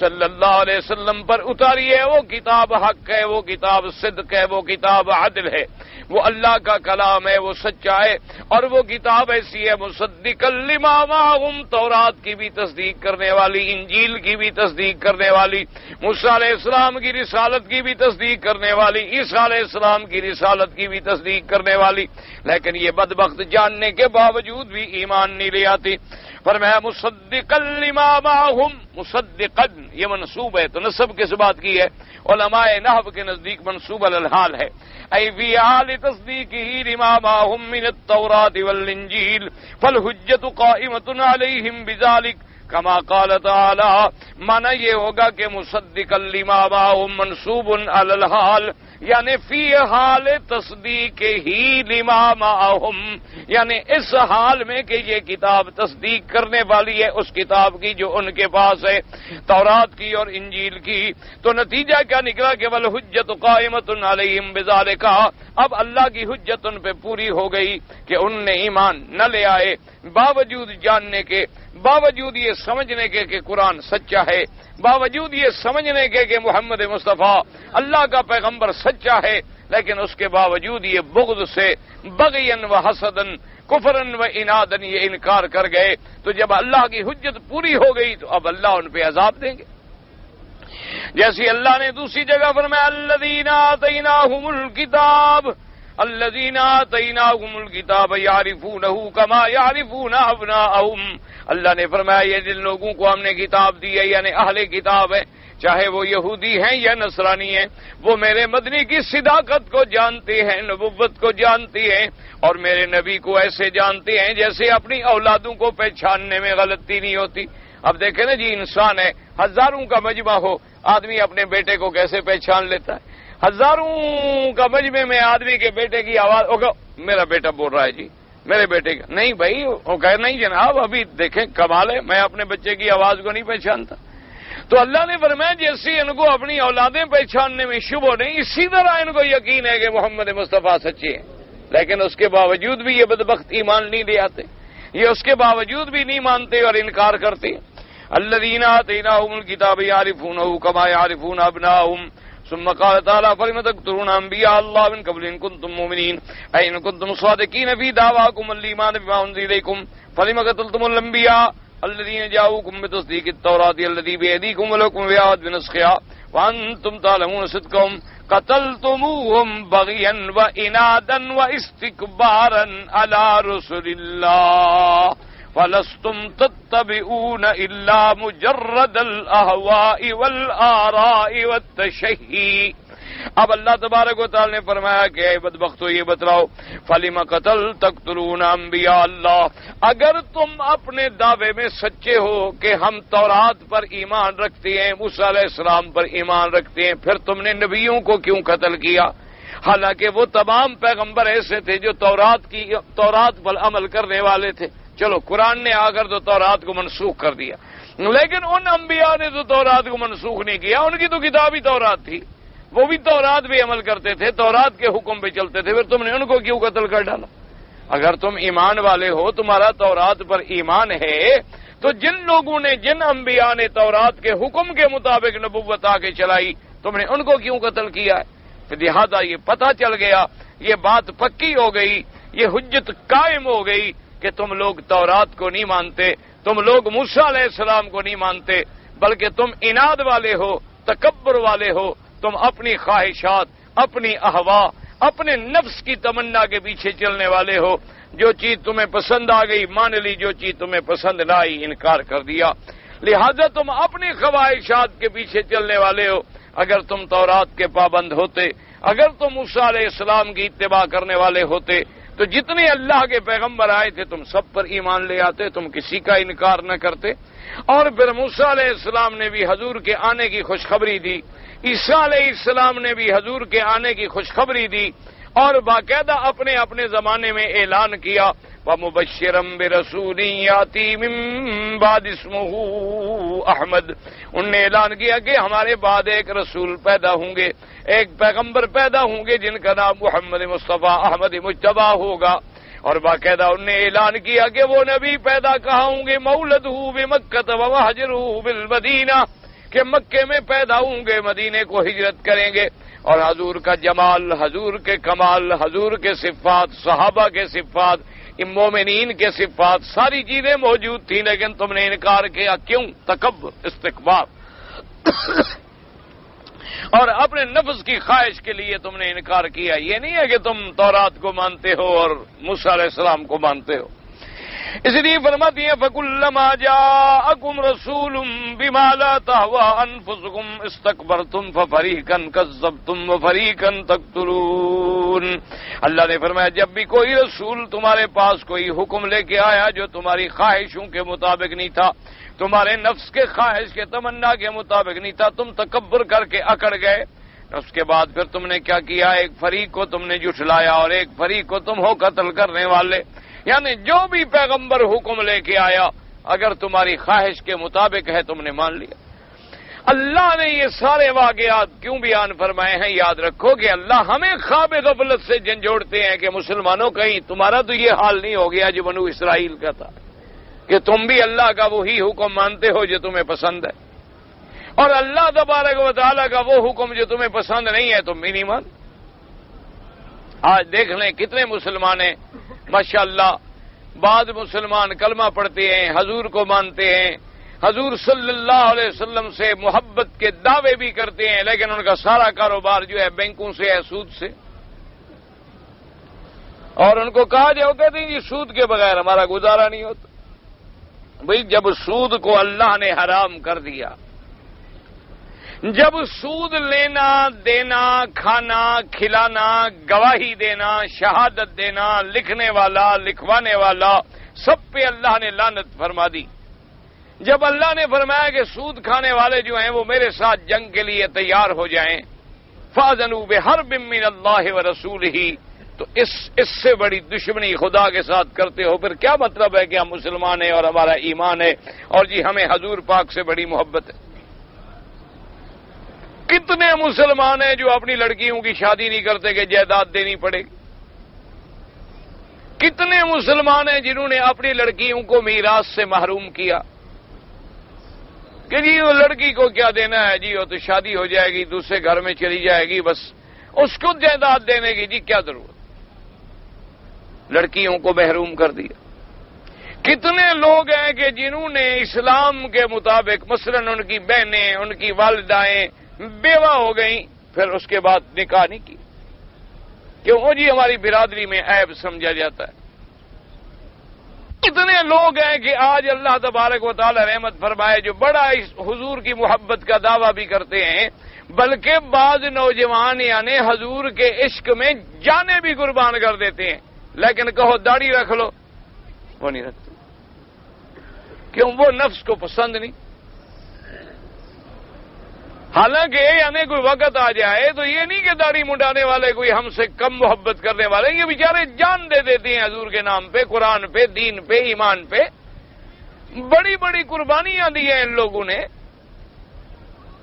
صلی اللہ علیہ وسلم پر اتاری ہے وہ کتاب حق ہے، وہ کتاب صدق ہے، وہ کتاب عدل ہے، وہ اللہ کا کلام ہے، وہ سچا ہے، اور وہ کتاب ایسی ہے مصدقا لما معهم، تورات کی بھی تصدیق کرنے والی، انجیل کی بھی تصدیق کرنے والی، موسیٰ علیہ السلام کی رسالت کی بھی تصدیق کرنے والی، عیسیٰ علیہ السلام کی رسالت کی بھی تصدیق کرنے والی، لیکن یہ بدبخت جاننے کے باوجود بھی ایمان نہیں لے آتی۔ فرمایا مصدقا لما معهم، مصدقا یہ منصوب ہے تو نسب کس بات کی ہے؟ علماء نحو کے نزدیک منصوب الحال ہے، ای فی حال تصدیقہ لما معهم من التوراۃ والانجیل فالحجۃ قائمۃ علیہم بذلک کما قال تعالی، معنی یہ ہوگا کہ مصدقا لما معهم منصوب علی الحال، یعنی فی حال تصدیق ہی لما معهم، یعنی اس حال میں کہ یہ کتاب تصدیق کرنے والی ہے اس کتاب کی جو ان کے پاس ہے، تورات کی اور انجیل کی۔ تو نتیجہ کیا نکلا کہ والحجۃ قائمۃ علیہم بذالک، اب اللہ کی حجت ان پہ پوری ہو گئی کہ ان نے ایمان نہ لے آئے، باوجود جاننے کے، باوجود یہ سمجھنے کے کہ قرآن سچا ہے، باوجود یہ سمجھنے کے کہ محمد مصطفیٰ اللہ کا پیغمبر سچا ہے، لیکن اس کے باوجود یہ بغض سے بغیاً و حسداً کفراً و عناداً یہ انکار کر گئے۔ تو جب اللہ کی حجت پوری ہو گئی تو اب اللہ ان پہ عذاب دیں گے۔ جیسے اللہ نے دوسری جگہ فرمایا الذین آتیناہم الکتاب، الذین آتیناہم الکتاب یعرفونہ کما یعرفون ابناءہم، اللہ نے فرمایا یہ جن لوگوں کو ہم نے کتاب دی ہے یعنی اہل کتاب ہے، چاہے وہ یہودی ہیں یا نصرانی ہیں، وہ میرے مدنی کی صداقت کو جانتے ہیں، نبوت کو جانتے ہیں، اور میرے نبی کو ایسے جانتے ہیں جیسے اپنی اولادوں کو پہچاننے میں غلطی نہیں ہوتی۔ اب دیکھیں نا جی، انسان ہے، ہزاروں کا مجمع ہو، آدمی اپنے بیٹے کو کیسے پہچان لیتا ہے؟ ہزاروں کا مجمع میں آدمی کے بیٹے کی آواز ہوگا، میرا بیٹا بول رہا ہے جی، میرے بیٹے کا نہیں بھائی، وہ کہے نہیں جناب ابھی دیکھیں کمال ہے، میں اپنے بچے کی آواز کو نہیں پہچانتا۔ تو اللہ نے فرمایا جیسے ان کو اپنی اولادیں پہچاننے میں شبہ نہیں، اسی طرح ان کو یقین ہے کہ محمد مصطفیٰ سچے ہیں، لیکن اس کے باوجود بھی یہ بدبخت ایمان نہیں لے آتے، یہ اس کے باوجود بھی نہیں مانتے اور انکار کرتے۔ الذین آتیناہم الکتاب یعرفونہ کما یعرفون ابناءہم ثم قال تعالی فلم تقتلون انبیاء اللہ من قبل ان کنتم مؤمنین ای ان کنتم صادقین فی دعواکم الایمان بما انزل الیکم فلم قتلتم الانبیاء الذین جاؤوکم بتصدیق التوراۃ الذی بیدیکم ولکم بیعت بنسخها وانتم تعلمون صدقهم قتلتموهم بغیا وعنادا واستکبارا علی رسل اللہ فلستم تتبعون الا مجرد الاهواء والاراء والتشہی۔ اب اللہ تبارک و تعالی نے فرمایا کہ اے بدبختو یہ بتلاؤ، فلم قتل تقتلون انبیاء اللہ، اگر تم اپنے دعوے میں سچے ہو کہ ہم تورات پر ایمان رکھتے ہیں، موسیٰ علیہ السلام پر ایمان رکھتے ہیں، پھر تم نے نبیوں کو کیوں قتل کیا؟ حالانکہ وہ تمام پیغمبر ایسے تھے جو تورات پر عمل کرنے والے تھے۔ چلو قرآن نے آ کر تو تورات کو منسوخ کر دیا، لیکن ان انبیاء نے تو تورات کو منسوخ نہیں کیا، ان کی تو کتاب ہی تورات تھی، وہ بھی تورات بھی عمل کرتے تھے، تورات کے حکم پہ چلتے تھے، پھر تم نے ان کو کیوں قتل کر ڈالا؟ اگر تم ایمان والے ہو، تمہارا تورات پر ایمان ہے، تو جن لوگوں نے، جن انبیاء نے تورات کے حکم کے مطابق نبوت آ کے چلائی، تم نے ان کو کیوں قتل کیا ہے؟ پھر لہذا یہ پتہ چل گیا، یہ بات پکی ہو گئی، یہ حجت قائم ہو گئی کہ تم لوگ تورات کو نہیں مانتے، تم لوگ موسیٰ علیہ السلام کو نہیں مانتے، بلکہ تم اناد والے ہو، تکبر والے ہو، تم اپنی خواہشات، اپنی احوا، اپنے نفس کی تمنا کے پیچھے چلنے والے ہو۔ جو چیز تمہیں پسند آ گئی مان لی، جو چیز تمہیں پسند نہ آئی انکار کر دیا، لہذا تم اپنی خواہشات کے پیچھے چلنے والے ہو۔ اگر تم تورات کے پابند ہوتے، اگر تم موسیٰ علیہ السلام کی اتباع کرنے والے ہوتے، تو جتنے اللہ کے پیغمبر آئے تھے تم سب پر ایمان لے آتے، تم کسی کا انکار نہ کرتے۔ اور پھر موسیٰ علیہ السلام نے بھی حضور کے آنے کی خوشخبری دی، عیسیٰ علیہ السلام نے بھی حضور کے آنے کی خوشخبری دی، اور باقاعدہ اپنے اپنے زمانے میں اعلان کیا، وَمُبَشِّرًا بِرَسُولٍ يَأْتِي مِن بَعْدِ اسْمُهُ احمد، انہوں نے اعلان کیا کہ ہمارے بعد ایک رسول پیدا ہوں گے، ایک پیغمبر پیدا ہوں گے جن کا نام محمد مصطفیٰ احمد مجتبی ہوگا۔ اور باقاعدہ انہوں نے اعلان کیا کہ وہ نبی پیدا کہاں ہوں گے، مولدہ بمکہ ومہجرہ بالمدینہ، کہ مکے میں پیدا ہوں گے، مدینے کو ہجرت کریں گے۔ اور حضور کا جمال، حضور کے کمال، حضور کے صفات، صحابہ کے صفات، مومنین کے صفات، ساری چیزیں موجود تھیں، لیکن تم نے انکار کیا، کیوں؟ تکبر، استکبار اور اپنے نفس کی خواہش کے لیے تم نے انکار کیا۔ یہ نہیں ہے کہ تم تورات کو مانتے ہو اور موسیٰ علیہ السلام کو مانتے ہو۔ اس لیے فرماتی ہیں فَكُلَّمَا جَاءَكُمْ رَسُولٌ بِمَا لَا تَهْوَىٰ أَنفُسُكُمْ اسْتَكْبَرْتُمْ فَفَرِيقًا كَذَّبْتُمْ وَفَرِيقًا تَقْتُلُونَ۔ اللہ نے فرمایا جب بھی کوئی رسول تمہارے پاس کوئی حکم لے کے آیا جو تمہاری خواہشوں کے مطابق نہیں تھا، تمہارے نفس کے خواہش کے تمنا کے مطابق نہیں تھا، تم تکبر کر کے اکڑ گئے۔ اس کے بعد پھر تم نے کیا کیا؟ ایک فریق کو تم نے جھٹلایا اور ایک فریق کو تم ہو قتل کرنے والے۔ یعنی جو بھی پیغمبر حکم لے کے آیا اگر تمہاری خواہش کے مطابق ہے تم نے مان لیا۔ اللہ نے یہ سارے واقعات کیوں بیان فرمائے ہیں؟ یاد رکھو کہ اللہ ہمیں خواب غفلت سے جھنجھوڑتے ہیں کہ مسلمانوں کہیں تمہارا تو یہ حال نہیں ہو گیا جو بنو اسرائیل کا تھا، کہ تم بھی اللہ کا وہی حکم مانتے ہو جو تمہیں پسند ہے، اور اللہ تبارک و تعالیٰ کا وہ حکم جو تمہیں پسند نہیں ہے تم بھی نہیں مان۔ آج دیکھ لیں کتنے مسلمان ہیں ماشاءاللہ، بعض مسلمان کلمہ پڑھتے ہیں، حضور کو مانتے ہیں، حضور صلی اللہ علیہ وسلم سے محبت کے دعوے بھی کرتے ہیں، لیکن ان کا سارا کاروبار جو ہے بینکوں سے ہے، سود سے۔ اور ان کو کہا جائے وہ کہتے ہیں جی سود کے بغیر ہمارا گزارا نہیں ہوتا۔ بھئی جب سود کو اللہ نے حرام کر دیا، جب سود لینا، دینا، کھانا، کھلانا، گواہی دینا، شہادت دینا، لکھنے والا، لکھوانے والا، سب پہ اللہ نے لعنت فرما دی، جب اللہ نے فرمایا کہ سود کھانے والے جو ہیں وہ میرے ساتھ جنگ کے لیے تیار ہو جائیں، فَأَذَنُوا بِحَرْبٍ مِّنَ اللَّهِ وَرَسُولِهِ، تو اس سے بڑی دشمنی خدا کے ساتھ کرتے ہو، پھر کیا مطلب ہے کہ ہم مسلمان ہیں اور ہمارا ایمان ہے اور جی ہمیں حضور پاک سے بڑی محبت ہے؟ کتنے مسلمان ہیں جو اپنی لڑکیوں کی شادی نہیں کرتے کہ جائیداد دینی پڑے گی؟ کتنے مسلمان ہیں جنہوں نے اپنی لڑکیوں کو میراث سے محروم کیا کہ جی وہ لڑکی کو کیا دینا ہے، جی وہ تو شادی ہو جائے گی، دوسرے گھر میں چلی جائے گی، بس اس کو جائیداد دینے کی جی کیا ضرورت، لڑکیوں کو محروم کر دیا۔ کتنے لوگ ہیں کہ جنہوں نے اسلام کے مطابق مثلا ان کی بہنیں، ان کی والدائیں بیوہ ہو گئیں، پھر اس کے بعد نکاح نہیں کی، کیوں؟ جی ہماری برادری میں عیب سمجھا جاتا ہے۔ اتنے لوگ ہیں کہ آج اللہ تبارک و تعالی رحمت فرمائے جو بڑا اس حضور کی محبت کا دعویٰ بھی کرتے ہیں، بلکہ بعض نوجوان یعنی حضور کے عشق میں جانیں بھی قربان کر دیتے ہیں، لیکن کہو داڑھی رکھ لو، وہ نہیں رکھتے، کیوں؟ وہ نفس کو پسند نہیں۔ حالانکہ یعنی کوئی وقت آ جائے تو یہ نہیں کہ داڑھی منڈانے والے کوئی ہم سے کم محبت کرنے والے، یہ بیچارے جان دے دیتے ہیں حضور کے نام پہ، قرآن پہ، دین پہ، ایمان پہ، بڑی بڑی قربانیاں دی ہیں ان لوگوں نے،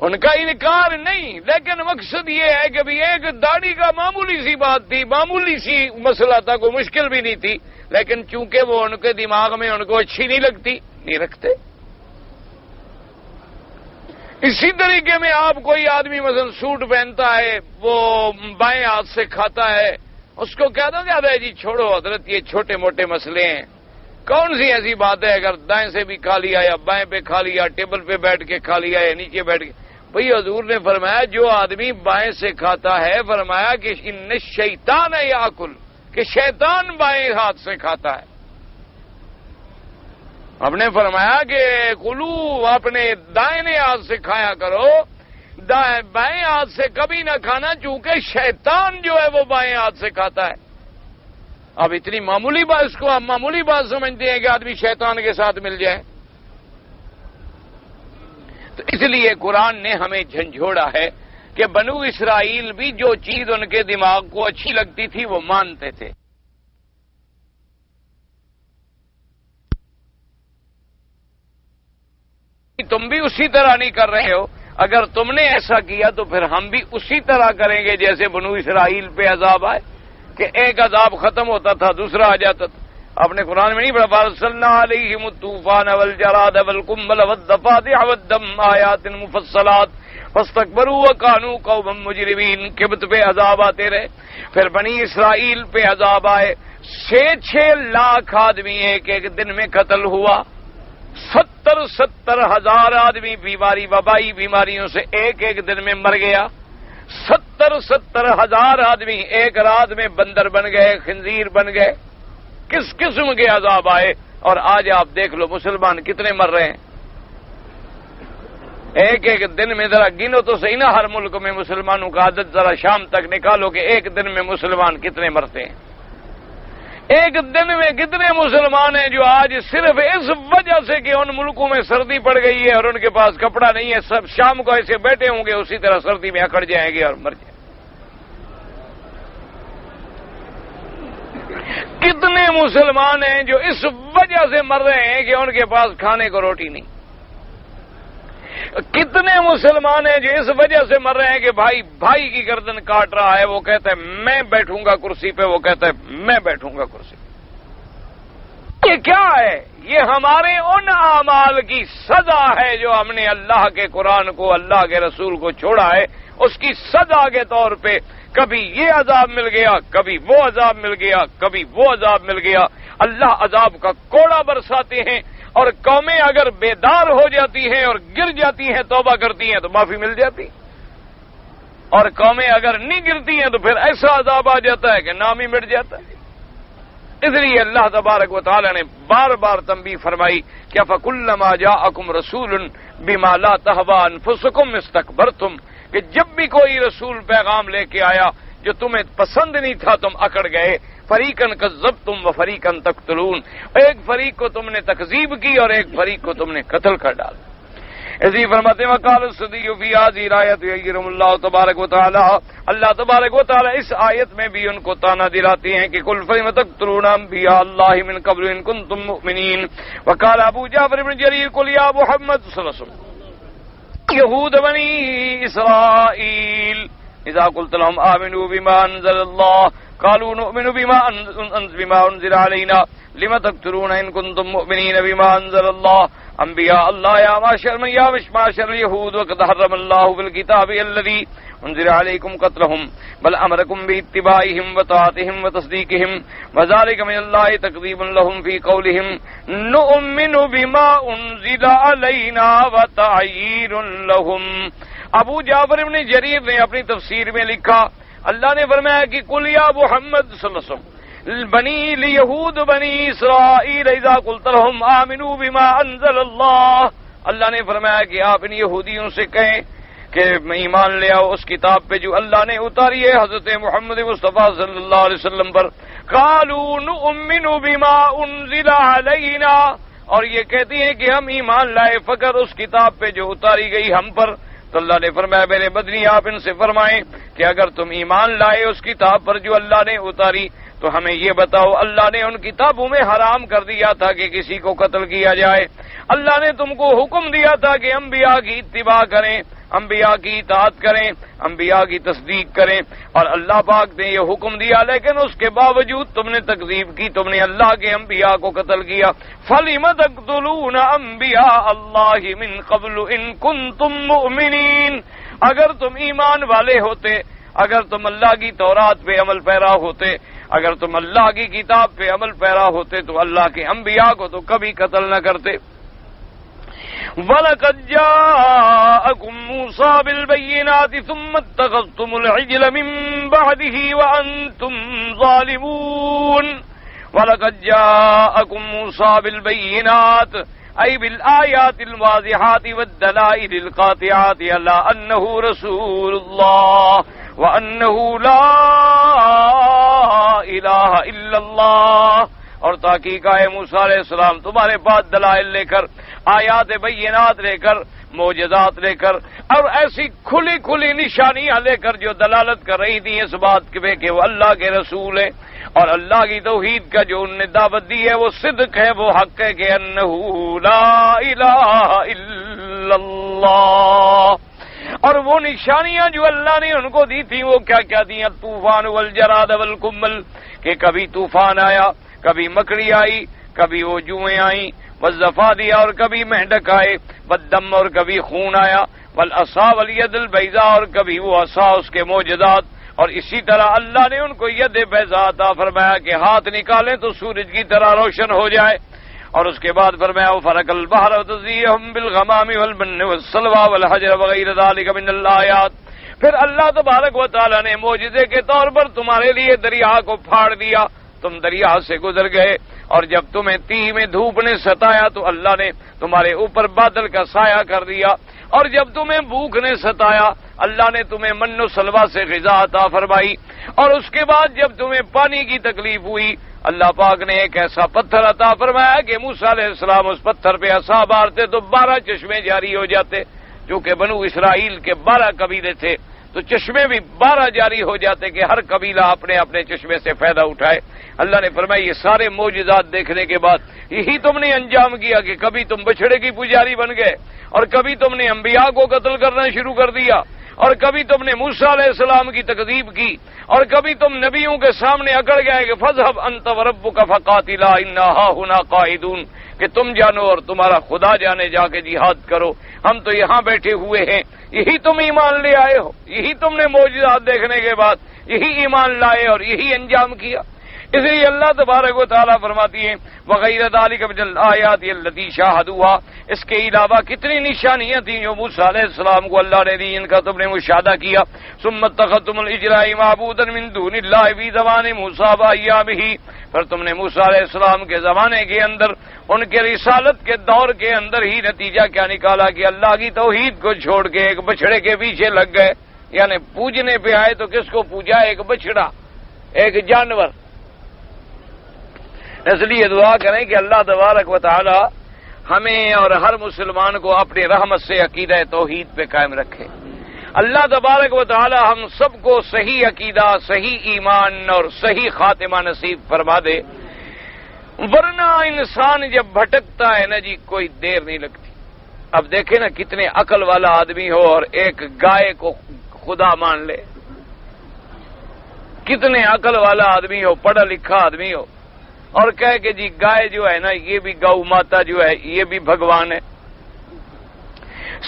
ان کا انکار نہیں، لیکن مقصد یہ ہے کہ بھی ایک داڑھی کا معمولی سی بات تھی، معمولی سی مسئلہ تھا، کوئی مشکل بھی نہیں تھی، لیکن چونکہ وہ ان کے دماغ میں ان کو اچھی نہیں لگتی، نہیں رکھتے۔ اسی طریقے میں آپ کوئی آدمی مثلا سوٹ پہنتا ہے، وہ بائیں ہاتھ سے کھاتا ہے، اس کو کہہ دو کہ جی چھوڑو حضرت یہ چھوٹے موٹے مسئلے ہیں، کون سی ایسی بات ہے اگر دائیں سے بھی کھا لیا یا بائیں پہ کھا لیا، ٹیبل پہ بیٹھ کے کھا لیا یا نیچے بیٹھ کے۔ بھئی حضور نے فرمایا جو آدمی بائیں سے کھاتا ہے، فرمایا کہ ان شیطان یاکل، کہ شیطان بائیں ہاتھ سے کھاتا ہے۔ ہم نے فرمایا کہ کلو اپنے دائیں ہاتھ سے کھایا کرو، بائیں ہاتھ سے کبھی نہ کھانا، چونکہ شیطان جو ہے وہ بائیں ہاتھ سے کھاتا ہے۔ اب اتنی معمولی بات، اس کو آپ معمولی بات سمجھتے ہیں کہ آدمی شیطان کے ساتھ مل جائے؟ تو اس لیے قرآن نے ہمیں جھنجھوڑا ہے کہ بنو اسرائیل بھی جو چیز ان کے دماغ کو اچھی لگتی تھی وہ مانتے تھے۔ تم بھی اسی طرح نہیں کر رہے ہو، اگر تم نے ایسا کیا تو پھر ہم بھی اسی طرح کریں گے جیسے بنو اسرائیل پہ عذاب آئے کہ ایک عذاب ختم ہوتا تھا دوسرا آ جاتا تھا۔ آپ نے قرآن میں نہیں پڑھا فَأَرْسَلْنَا عَلَيْهِمُ الطُّوفَانَ وَالْجَرَادَ وَالْقُمَّلَ وَالضَّفَادِعَ وَالدَّمَّ آيَاتٍ مُفَصَّلَاتٍ فَاسْتَكْبَرُوا وَكَانُوا قَوْمًا مُجْرِمِينَ۔ قبط پہ عذاب آتے رہے، پھر بنی اسرائیل پہ عذاب آئے، 6 لاکھ آدمی ایک ایک دن میں قتل ہوا، 70 ہزار آدمی بیماری وبائی بیماریوں سے ایک ایک دن میں مر گیا، 70 ہزار آدمی ایک رات میں بندر بن گئے، خنزیر بن گئے، کس قسم کے عذاب آئے۔ اور آج آپ دیکھ لو مسلمان کتنے مر رہے ہیں، ایک ایک دن میں، ذرا گنو تو صحیح نا، ہر ملک میں مسلمانوں کا عدد ذرا شام تک نکالو کہ ایک دن میں مسلمان کتنے مرتے ہیں۔ ایک دن میں کتنے مسلمان ہیں جو آج صرف اس وجہ سے کہ ان ملکوں میں سردی پڑ گئی ہے اور ان کے پاس کپڑا نہیں ہے، سب شام کو ایسے بیٹھے ہوں گے اسی طرح سردی میں اکڑ جائیں گے اور مر جائیں گے۔ کتنے مسلمان ہیں جو اس وجہ سے مر رہے ہیں کہ ان کے پاس کھانے کو روٹی نہیں۔ کتنے مسلمان ہیں جو اس وجہ سے مر رہے ہیں کہ بھائی کی گردن کاٹ رہا ہے، وہ کہتا ہے میں بیٹھوں گا کرسی پہ، وہ کہتا ہے میں بیٹھوں گا کرسی پہ۔ یہ کیا ہے؟ یہ ہمارے ان اعمال کی سزا ہے جو ہم نے اللہ کے قرآن کو، اللہ کے رسول کو چھوڑا ہے، اس کی سزا کے طور پہ کبھی یہ عذاب مل گیا، کبھی وہ عذاب مل گیا، کبھی وہ عذاب مل گیا۔ اللہ عذاب کا کوڑا برساتے ہیں، اور قومیں اگر بیدار ہو جاتی ہیں اور گر جاتی ہیں، توبہ کرتی ہیں تو معافی مل جاتی، اور قومیں اگر نہیں گرتی ہیں تو پھر ایسا عذاب آ جاتا ہے کہ نام ہی مٹ جاتا ہے۔ اس لیے اللہ تبارک و تعالی نے بار بار تنبیہ فرمائی کہ فَكُلَّمَا جَاءَكُمْ رَسُولٌ بِمَا لَا تَهْوَىٰ أَنفُسُكُمْ اسْتَكْبَرْتُمْ، کہ جب بھی کوئی رسول پیغام لے کے آیا جو تمہیں پسند نہیں تھا تم اکڑ گئے، فریقاً کذبتم و فریقاً تقتلون، ایک فریق کو تم نے تکذیب کی اور ایک فریق کو تم نے قتل کر ڈالا۔ اسی فرماتے ہیں وقال الصدیق فی هذه الآیۃ یعیرهم اللہ تبارک و تعالی، اللہ تبارک و تعالی اس آیت میں بھی ان کو تانا دلاتے ہیں کہ قل فلم تقتلون انبیاء اللہ من قبل ان کنتم مؤمنین۔ وقال ابو جعفر بن جریر قل یا محمد صلی اللہ علیہ وسلم یہود بنی اسرائیل اذا قلت لهم آمنوا بما انزل الله قالوا نؤمن بما انزل علينا لما تقتلون ان كنتم مؤمنين بما انزل الله انبياء الله يا معشر اليهود وقد حرم الله في الكتاب الذي انزل عليكم قتلهم بل امركم باتباعهم وطاعتهم وتصديقهم وذلك من الله تكذيب لهم في قولهم نؤمن بما انزل علينا وتعيير لهم۔ ابو جعفر بن جریر نے اپنی تفسیر میں لکھا، اللہ نے فرمایا کہ قل یا محمد صلی اللہ علیہ وسلم، بنی لیہود بنی اسرائیل اذا قلت لهم آمنوا بما انزل اللہ، اللہ نے فرمایا کہ آپ ان یہودیوں سے کہیں کہ ایمان لے آؤ اس کتاب پہ جو اللہ نے اتاری ہے حضرت محمد مصطفیٰ صلی اللہ علیہ وسلم پر. قالوا نؤمن بما انزل علینا، اور یہ کہتی ہیں کہ ہم ایمان لائے فقط اس کتاب پہ جو اتاری گئی ہم پر. تو اللہ نے فرمایا میرے مدنی آپ ان سے فرمائیں کہ اگر تم ایمان لائے اس کتاب پر جو اللہ نے اتاری تو ہمیں یہ بتاؤ اللہ نے ان کتابوں میں حرام کر دیا تھا کہ کسی کو قتل کیا جائے، اللہ نے تم کو حکم دیا تھا کہ انبیاء کی اتباع کریں، انبیاء کی اطاعت کریں، انبیاء کی تصدیق کریں، اور اللہ پاک نے یہ حکم دیا لیکن اس کے باوجود تم نے تکذیب کی، تم نے اللہ کے انبیاء کو قتل کیا. فَلِمَ تَقْتُلُونَ أَنبِيَاءَ اللَّهِ مِن قَبْلُ إِن كُنتُم مُّؤْمِنِينَ، اگر تم ایمان والے ہوتے، اگر تم اللہ کی تورات پہ عمل پیرا ہوتے، اگر تم اللہ کی کتاب پہ عمل پیرا ہوتے تو اللہ کے انبیاء کو تو کبھی قتل نہ کرتے. وَلَقَدْ جَاءَكُم مُوسَىٰ بِالْبَيِّنَاتِ ثُمَّ اتَّخَذْتُمُ الْعِجْلَ مِن بَعْدِهِ وَأَنتُمْ ظَالِمُونَ. وَلَقَدْ جَاءَكُم مُوسَىٰ بِالْبَيِّنَاتِ أي بالآيات الواضحات والدلائل القاطعات على أنه رسول الله وأنه لا إله إلا الله. اور تحقیق ہے موسیٰ علیہ السلام تمہارے پاس دلائل لے کر، آیات بینات لے کر، معجزات لے کر، اور ایسی کھلی کھلی نشانیاں لے کر جو دلالت کر رہی تھی اس بات پہ کہ وہ اللہ کے رسول ہے، اور اللہ کی توحید کا جو انہوں نے دعوت دی ہے وہ صدق ہے، وہ حق ہے کہ انہ لا الہ الا اللہ. اور وہ نشانیاں جو اللہ نے ان کو دی تھی وہ کیا کیا تھیں؟ طوفان والجراد والکمل، کہ کبھی طوفان آیا، کبھی مکڑی آئی، کبھی وہ جوئیں آئیں، والضفادع اور کبھی مہڈک آئے، والدم اور کبھی خون آیا، والعصا والید البیضاء اور کبھی وہ عصا اس کے معجزات. اور اسی طرح اللہ نے ان کو ید بیضاء عطا فرمایا کہ ہاتھ نکالیں تو سورج کی طرح روشن ہو جائے. اور اس کے بعد فرمایا وفرق البحر وتزیہم بالغمام والمن والسلوى والحجر وغیر ذلک من الآیات. پھر اللہ تبارک و تعالی نے معجزے کے طور پر تمہارے لیے دریا کو پھاڑ دیا، تم دریا سے گزر گئے. اور جب تمہیں تیہ میں دھوپ نے ستایا تو اللہ نے تمہارے اوپر بادل کا سایہ کر دیا. اور جب تمہیں بھوک نے ستایا اللہ نے تمہیں من و سلوہ سے غذا عطا فرمائی. اور اس کے بعد جب تمہیں پانی کی تکلیف ہوئی اللہ پاک نے ایک ایسا پتھر عطا فرمایا کہ موسیٰ علیہ السلام اس پتھر پہ عصا مارتے تو 12 چشمے جاری ہو جاتے. چونکہ بنو اسرائیل کے 12 قبیلے تھے تو چشمے بھی 12 جاری ہو جاتے کہ ہر قبیلہ اپنے اپنے چشمے سے فائدہ اٹھائے. اللہ نے فرمایا یہ سارے معجزات دیکھنے کے بعد یہی تم نے انجام کیا کہ کبھی تم بچڑے کی پجاری بن گئے، اور کبھی تم نے انبیاء کو قتل کرنا شروع کر دیا، اور کبھی تم نے موسیٰ علیہ السلام کی تکذیب کی، اور کبھی تم نبیوں کے سامنے اکڑ گئے کہ فَاذْهَبْ أَنْتَ وَرَبُّكَ فَقَاتِلَا إِنَّا هَاهُنَا قَاعِدُونَ، کہ تم جانو اور تمہارا خدا جانے جا کے جہاد کرو، ہم تو یہاں بیٹھے ہوئے ہیں. یہی تم ایمان لے آئے ہو، یہی تم نے معجزات دیکھنے کے بعد یہی ایمان لائے اور یہی انجام کیا. اس لیے اللہ تبارک و تعالیٰ فرماتی ہیں وغیر ذالک من الآیات التی شاہدوها، اس کے علاوہ کتنی نشانیاں تھیں جو موسیٰ علیہ السلام کو اللہ نے دی، ان کا تم نے مشاہدہ کیا. ثم اتخذتم العجل معبودا من دون اللہ فی زمان موسیٰ وایامہ، پھر تم نے موسیٰ علیہ السلام کے زمانے کے اندر ان کے رسالت کے دور کے اندر ہی نتیجہ کیا نکالا کہ اللہ کی توحید کو چھوڑ کے ایک بچڑے کے پیچھے لگ گئے. یعنی پوجنے پہ آئے تو کس کو پوجا؟ ایک بچڑا، ایک جانور. اس لیے دعا کریں کہ اللہ تبارک و تعالی ہمیں اور ہر مسلمان کو اپنی رحمت سے عقیدہ توحید پہ قائم رکھے. اللہ تبارک و تعالی ہم سب کو صحیح عقیدہ، صحیح ایمان اور صحیح خاتمہ نصیب فرما دے. ورنہ انسان جب بھٹکتا ہے نا جی کوئی دیر نہیں لگتی. اب دیکھیں نا کتنے عقل والا آدمی ہو اور ایک گائے کو خدا مان لے، کتنے عقل والا آدمی ہو، پڑھا لکھا آدمی ہو اور کہے کہ جی گائے جو ہے نا یہ بھی گو ماتا جو ہے یہ بھی بھگوان ہے.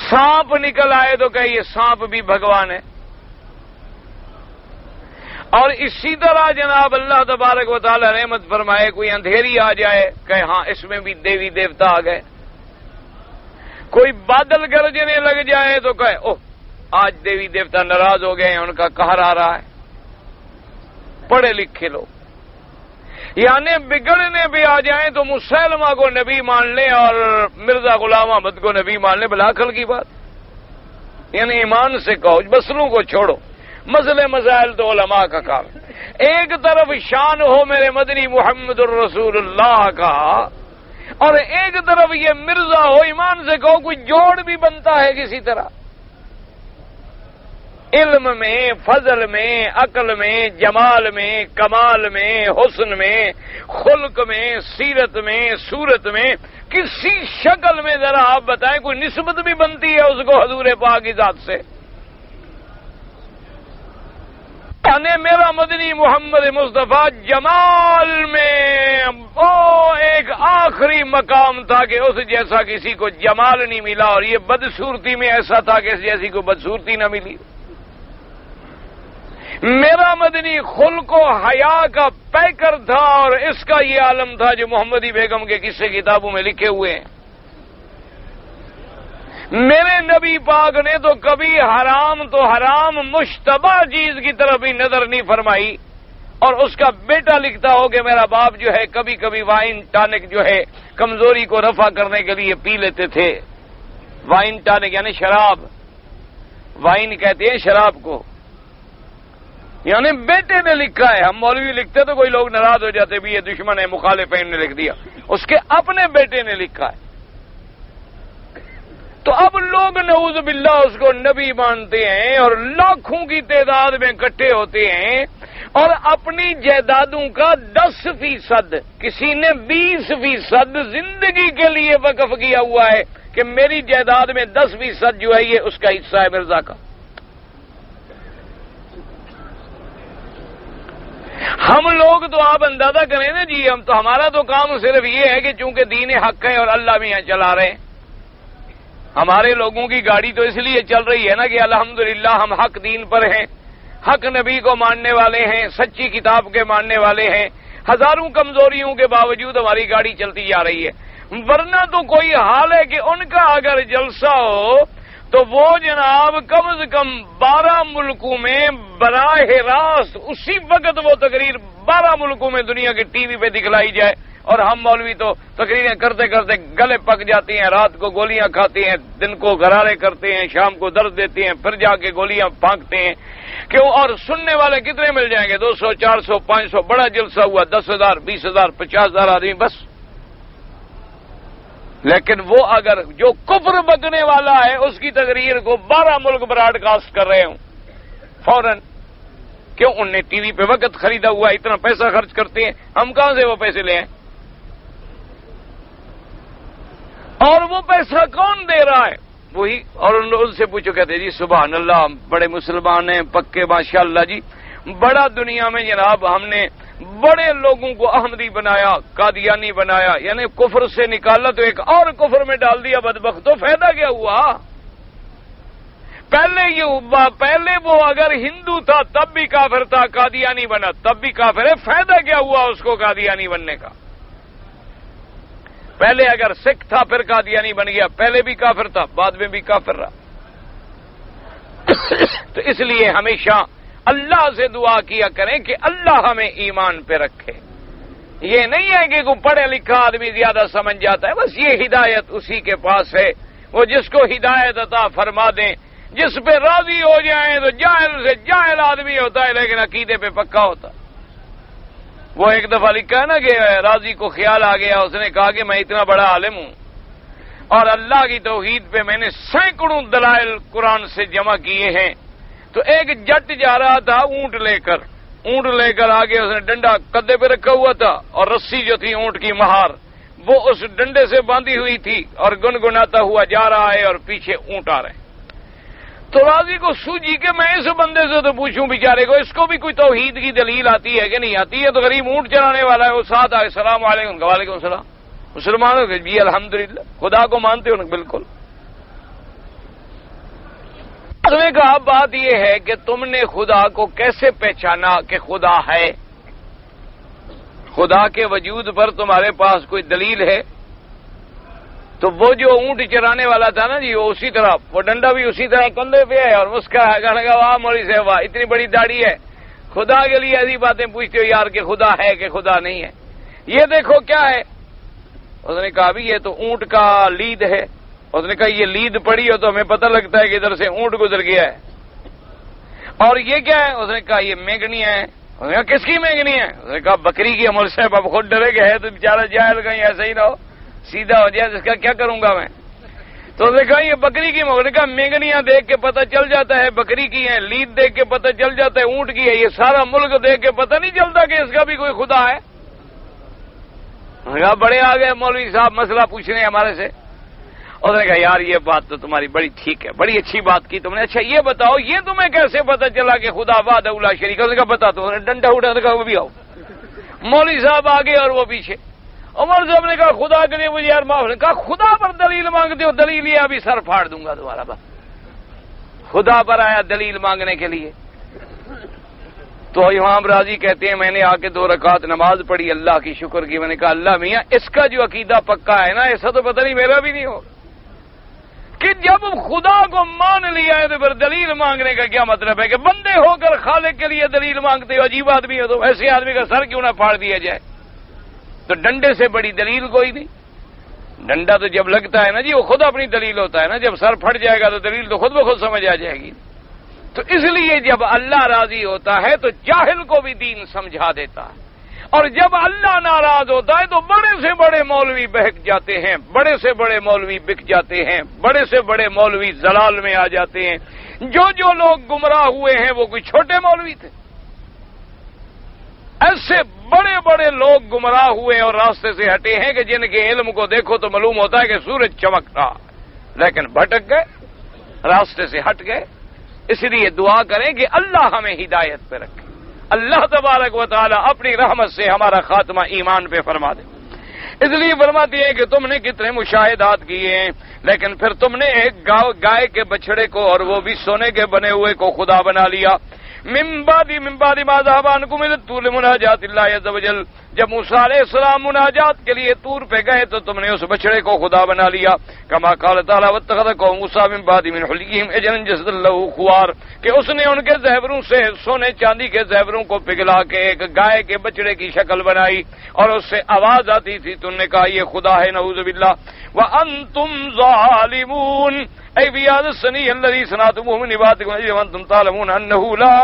سانپ نکل آئے تو کہ یہ سانپ بھی بھگوان ہے. اور اسی طرح جناب اللہ تبارک و تعالی رحمت فرمائے کوئی اندھیری آ جائے کہ ہاں اس میں بھی دیوی دیوتا آ گئے. کوئی بادل گرجنے لگ جائے تو کہے اوہ آج دیوی دیوتا ناراض ہو گئے ہیں، ان کا قہر آ رہا ہے. پڑھے لکھے لوگ یعنی بگڑنے بھی آ جائیں تو مسلمہ کو نبی مان لیں اور مرزا غلام احمد کو نبی مان لیں، بلا عقل کی بات. یعنی ایمان سے کہو، مسلوں کو چھوڑو، مسئلے مسائل تو علماء کا کام. ایک طرف شان ہو میرے مدنی محمد الرسول اللہ کا، اور ایک طرف یہ مرزا ہو. ایمان سے کہو کوئی جوڑ بھی بنتا ہے کسی طرح؟ علم میں، فضل میں، عقل میں، جمال میں، کمال میں، حسن میں، خلق میں، سیرت میں، صورت میں، کسی شکل میں ذرا آپ بتائیں کوئی نسبت بھی بنتی ہے اس کو حضور پاک کی ذات سے؟ یعنی میرا مدنی محمد مصطفیٰ جمال میں وہ ایک آخری مقام تھا کہ اس جیسا کسی کو جمال نہیں ملا، اور یہ بدصورتی میں ایسا تھا کہ اس جیسی کو بدصورتی نہ ملی. میرا مدنی خلق و حیا کا پیکر تھا، اور اس کا یہ عالم تھا جو محمدی بیگم کے قصے کتابوں میں لکھے ہوئے ہیں. میرے نبی پاک نے تو کبھی حرام تو حرام مشتبہ چیز کی طرف بھی نظر نہیں فرمائی، اور اس کا بیٹا لکھتا ہو کہ میرا باپ جو ہے کبھی کبھی وائن ٹانک جو ہے کمزوری کو رفع کرنے کے لیے پی لیتے تھے. وائن ٹانک یعنی شراب، وائن کہتے ہیں شراب کو. یعنی بیٹے نے لکھا ہے. ہم مولوی لکھتے تو کوئی لوگ ناراض ہو جاتے بھی یہ دشمن ہے، مخالف ہے، نے لکھ دیا. اس کے اپنے بیٹے نے لکھا ہے. تو اب لوگ نعوذ باللہ اس کو نبی مانتے ہیں اور لاکھوں کی تعداد میں اکٹھے ہوتے ہیں، اور اپنی جائیدادوں کا 10%، کسی نے 20% زندگی کے لیے وقف کیا ہوا ہے کہ میری جائیداد میں 10% جو ہے یہ اس کا حصہ ہے مرزا کا. ہم لوگ تو آپ اندازہ کریں نا جی، ہم تو ہمارا تو کام صرف یہ ہے کہ چونکہ دین حق ہے اور اللہ بھی یہاں چلا رہے ہیں. ہمارے لوگوں کی گاڑی تو اس لیے چل رہی ہے نا کہ الحمدللہ ہم حق دین پر ہیں، حق نبی کو ماننے والے ہیں، سچی کتاب کے ماننے والے ہیں. ہزاروں کمزوریوں کے باوجود ہماری گاڑی چلتی جا رہی ہے. ورنہ تو کوئی حال ہے کہ ان کا اگر جلسہ ہو تو وہ جناب کم از کم 12 ملکوں میں براہ راست اسی وقت وہ تقریر 12 ملکوں میں دنیا کے ٹی وی پہ دکھلائی جائے، اور ہم مولوی تو تقریریں کرتے کرتے گلے پک جاتے ہیں، رات کو گولیاں کھاتے ہیں، دن کو غرارے کرتے ہیں، شام کو درد دیتے ہیں، پھر جا کے گولیاں پھانکتے ہیں. کیوں؟ اور سننے والے کتنے مل جائیں گے؟ 200 400 500. بڑا جلسہ ہوا 10,000 20,000 50,000 آدمی بس. لیکن وہ اگر جو کفر بکنے والا ہے اس کی تقریر کو 12 ملک براڈ کاسٹ کر رہے ہوں فوراً، کیوں؟ ان نے ٹی وی پہ وقت خریدا ہوا، اتنا پیسہ خرچ کرتے ہیں، ہم کہاں سے وہ پیسے لے آئیں؟ اور وہ پیسہ کون دے رہا ہے؟ وہی. اور ان سے پوچھو، کہتے جی سبحان اللہ بڑے مسلمان ہیں پکے ماشاءاللہ جی، بڑا دنیا میں جناب ہم نے بڑے لوگوں کو احمدی بنایا، قادیانی بنایا، یعنی کفر سے نکالا تو ایک اور کفر میں ڈال دیا بدبخت. تو فائدہ کیا ہوا؟ پہلے وہ اگر ہندو تھا تب بھی کافر تھا، قادیانی بنا تب بھی کافر ہے. فائدہ کیا ہوا اس کو قادیانی بننے کا؟ پہلے اگر سکھ تھا پھر قادیانی بن گیا، پہلے بھی کافر تھا بعد میں بھی کافر رہا. تو اس لیے ہمیشہ اللہ سے دعا کیا کریں کہ اللہ ہمیں ایمان پہ رکھے. یہ نہیں ہے کہ کوئی پڑھے لکھا آدمی زیادہ سمجھ جاتا ہے، بس یہ ہدایت اسی کے پاس ہے. وہ جس کو ہدایت عطا فرما دیں، جس پہ راضی ہو جائیں. تو جاہل سے جاہل آدمی ہوتا ہے لیکن عقیدے پہ پکا ہوتا. وہ ایک دفعہ لکھا ہے نا کہ راضی کو خیال آ گیا، اس نے کہا کہ میں اتنا بڑا عالم ہوں اور اللہ کی توحید پہ میں نے سینکڑوں دلائل قرآن سے جمع کیے ہیں. تو ایک جٹ جا رہا تھا اونٹ لے کر آگے اس نے ڈنڈا کدے پہ رکھا ہوا تھا، اور رسی جو تھی اونٹ کی مہار وہ اس ڈنڈے سے باندھی ہوئی تھی، اور گنگناتا ہوا جا رہا ہے اور پیچھے اونٹ آ رہے ہیں. تو راضی کو سوجی کہ میں اس بندے سے تو پوچھوں بیچارے کو، اس کو بھی کوئی توحید کی دلیل آتی ہے کہ نہیں آتی ہے؟ تو غریب اونٹ چلانے والا ہے، وہ ساتھ آئے السلام علیکم. وعلیکم السلام. مسلمانوں کے جی الحمدللہ خدا کو مانتے ہو نا؟ بالکل. اس نے کہا بات یہ ہے کہ تم نے خدا کو کیسے پہچانا کہ خدا ہے؟ خدا کے وجود پر تمہارے پاس کوئی دلیل ہے؟ تو وہ جو اونٹ چرانے والا تھا نا جی، وہ اسی طرح وہ ڈنڈا بھی اسی طرح کندھے پہ ہے اور مسکرایا، کہنے لگا واہ مولوی صاحب واہ، اتنی بڑی داڑھی ہے، خدا کے لیے ایسی باتیں پوچھتے ہو یار کہ خدا ہے کہ خدا نہیں ہے؟ یہ دیکھو کیا ہے؟ اس نے کہا ابھی یہ تو اونٹ کا لید ہے۔ اس نے کہا یہ لید پڑی ہو تو ہمیں پتہ لگتا ہے کہ ادھر سے اونٹ گزر گیا ہے۔ اور یہ کیا ہے؟ اس نے کہا یہ مینگنیاں ہیں۔ اس نے کہا کس کی مینگنی ہے؟ اس نے کہا بکری کی۔ مول صاحب اب خود ڈرے گئے تو بیچارہ جاہل کہیں ایسا ہی نہ ہو سیدھا ہو جائے، اس کا کیا کروں گا میں؟ تو اس نے کہا یہ بکری کی۔ اس نے کہا مینگنیاں دیکھ کے پتہ چل جاتا ہے بکری کی ہیں، لید دیکھ کے پتہ چل جاتا ہے اونٹ کی ہے، یہ سارا ملک دیکھ کے پتہ نہیں چلتا کہ اس کا بھی کوئی خدا ہے؟ بڑے آ گئے مولوی صاحب مسئلہ پوچھنے ہمارے سے۔ اس نے کہا یار یہ بات تو تمہاری بڑی ٹھیک ہے، بڑی اچھی بات کی تم نے۔ اچھا یہ بتاؤ یہ تمہیں کیسے پتہ چلا کہ خدا وحدہ لا شریک ہے؟ اس نے کہا بتا تو۔ اس نے ڈنڈا اٹھا کہا وہ بھی آؤ۔ مولوی صاحب آگے اور وہ پیچھے۔ عمر صاحب نے کہا خدا کے لیے مجھے یار معاف۔ نے کہا خدا پر دلیل مانگتے ہو؟ دلیل یہ ابھی سر پھاڑ دوں گا تمہارا۔ بس خدا پر آیا دلیل مانگنے کے لیے؟ تو امام راضی کہتے ہیں میں نے آ کے 2 رکعت نماز پڑھی، اللہ کی شکر کی۔ میں نے کہا اللہ میاں اس کا جو عقیدہ پکا ہے نا، ایسا تو پتہ نہیں میرا بھی نہیں ہو کہ جب خدا کو مان لیا ہے تو پھر دلیل مانگنے کا کیا مطلب ہے؟ کہ بندے ہو کر خالق کے لیے دلیل مانگتے ہو، عجیب آدمی ہو تو ایسے آدمی کا سر کیوں نہ پھاڑ دیا جائے؟ تو ڈنڈے سے بڑی دلیل کوئی نہیں۔ ڈنڈا تو جب لگتا ہے نا جی وہ خود اپنی دلیل ہوتا ہے نا، جب سر پھٹ جائے گا تو دلیل تو خود بخود سمجھ آ جائے گی۔ تو اس لیے جب اللہ راضی ہوتا ہے تو جاہل کو بھی دین سمجھا دیتا ہے، اور جب اللہ ناراض ہوتا ہے تو بڑے سے بڑے مولوی بہک جاتے ہیں، بڑے سے بڑے مولوی بک جاتے ہیں، بڑے سے بڑے مولوی ضلال میں آ جاتے ہیں۔ جو لوگ گمراہ ہوئے ہیں وہ کوئی چھوٹے مولوی تھے؟ ایسے بڑے بڑے لوگ گمراہ ہوئے اور راستے سے ہٹے ہیں کہ جن کے علم کو دیکھو تو معلوم ہوتا ہے کہ سورج چمک رہا، لیکن بھٹک گئے، راستے سے ہٹ گئے۔ اس لیے دعا کریں کہ اللہ ہمیں ہدایت پہ رکھے، اللہ تبارک و تعالی اپنی رحمت سے ہمارا خاتمہ ایمان پہ فرما دے۔ اس لیے فرماتی ہے کہ تم نے کتنے مشاہدات کیے ہیں، لیکن پھر تم نے ایک گائے کے بچڑے کو اور وہ بھی سونے کے بنے ہوئے کو خدا بنا لیا۔ من بعد ما ذهب عنكم الى الطور مناجات اللہ عز وجل، جب موسیٰ علیہ السلام مناجات کے لیے طور پہ گئے تو تم نے اس بچڑے کو خدا بنا لیا۔ کما قال تعالی واتخذ قوم موسیٰ من بعد من حلیہم عجلا جسدا له خوار، کہ اس نے ان کے زیوروں سے سونے چاندی کے زیوروں کو پگھلا کے ایک گائے کے بچڑے کی شکل بنائی اور اس سے آواز آتی تھی، تم نے کہا یہ خدا ہے، نعوذ باللہ۔ وانتم ظالمون اے بیاد السنی الذی صنعتموہ من عبادکم وانتم تعلمون انہ لا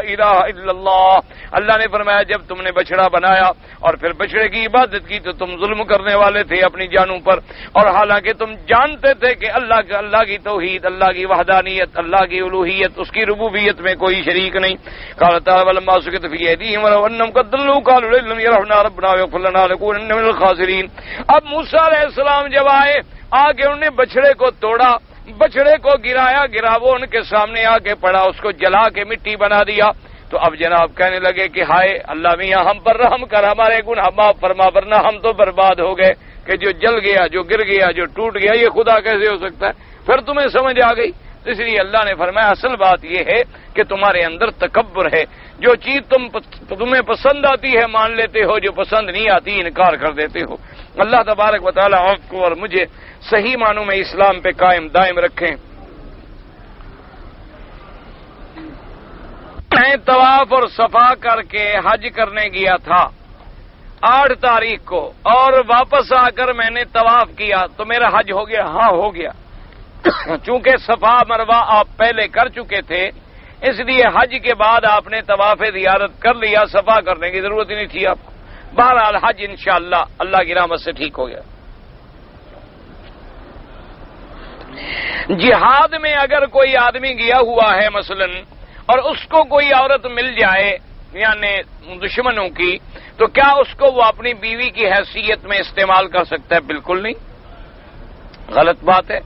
الہ الا اللہ۔ اللہ نے فرمایا جب تم نے بچڑا بنایا اور پھر بچڑے کی عبادت کی تو تم ظلم کرنے والے تھے اپنی جانوں پر، اور حالانکہ تم جانتے تھے کہ اللہ کی توحید، اللہ کی وحدانیت، اللہ کی الوہیت، اس کی ربوبیت میں کوئی شریک نہیں۔ قال تعالی ولما سکت فی ایدیہم ولو انہم قد ضلوا قالوا لئن لم یرحمنا ربنا ویغفر لنا لنکونن من الخاسرین۔ اب موسیٰ علیہ السلام جب آئے، آگے انہوں نے بچڑے کو توڑا، بچڑے کو گرایا، گراوو ان کے سامنے آ کے پڑا، اس کو جلا کے مٹی بنا دیا۔ تو اب جناب کہنے لگے کہ ہائے اللہ میاں ہم پر رحم کر، ہمارے گناہ معاف فرما، ورنہ ہم تو برباد ہو گئے کہ جو جل گیا، جو گر گیا، جو ٹوٹ گیا، یہ خدا کیسے ہو سکتا ہے؟ پھر تمہیں سمجھ آ گئی۔ اس لیے اللہ نے فرمایا اصل بات یہ ہے کہ تمہارے اندر تکبر ہے، جو چیز تمہیں پسند آتی ہے مان لیتے ہو، جو پسند نہیں آتی انکار کر دیتے ہو۔ اللہ تبارک و تعالی آپ کو اور مجھے صحیح معنوں میں اسلام پہ قائم دائم رکھیں۔ میں طواف اور صفا کر کے حج کرنے گیا تھا 8 تاریخ کو، اور واپس آ کر میں نے طواف کیا تو میرا حج ہو گیا؟ ہاں ہو گیا۔ چونکہ صفا مروہ آپ پہلے کر چکے تھے، اس لیے حج کے بعد آپ نے طواف زیارت کر لیا، صفا کرنے کی ضرورت ہی نہیں تھی آپ کو۔ بہرحال حج انشاءاللہ اللہ کی رحمت سے ٹھیک ہو گیا۔ جہاد میں اگر کوئی آدمی گیا ہوا ہے مثلاً اور اس کو کوئی عورت مل جائے یعنی دشمنوں کی، تو کیا اس کو وہ اپنی بیوی کی حیثیت میں استعمال کر سکتا ہے؟ بالکل نہیں، غلط بات ہے۔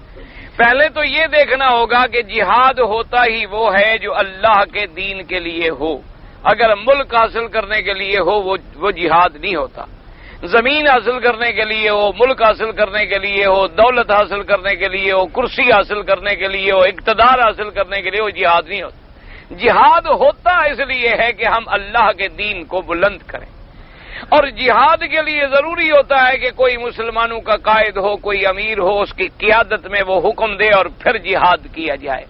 پہلے تو یہ دیکھنا ہوگا کہ جہاد ہوتا ہی وہ ہے جو اللہ کے دین کے لیے ہو۔ اگر ملک حاصل کرنے کے لیے ہو وہ جہاد نہیں ہوتا۔ زمین حاصل کرنے کے لیے ہو، ملک حاصل کرنے کے لیے ہو، دولت حاصل کرنے کے لیے ہو، کرسی حاصل کرنے کے لیے ہو، اقتدار حاصل کرنے کے لیے ہو، جہاد نہیں ہوتا۔ جہاد ہوتا اس لیے ہے کہ ہم اللہ کے دین کو بلند کریں، اور جہاد کے لیے ضروری ہوتا ہے کہ کوئی مسلمانوں کا قائد ہو، کوئی امیر ہو، اس کی قیادت میں وہ حکم دے اور پھر جہاد کیا جائے۔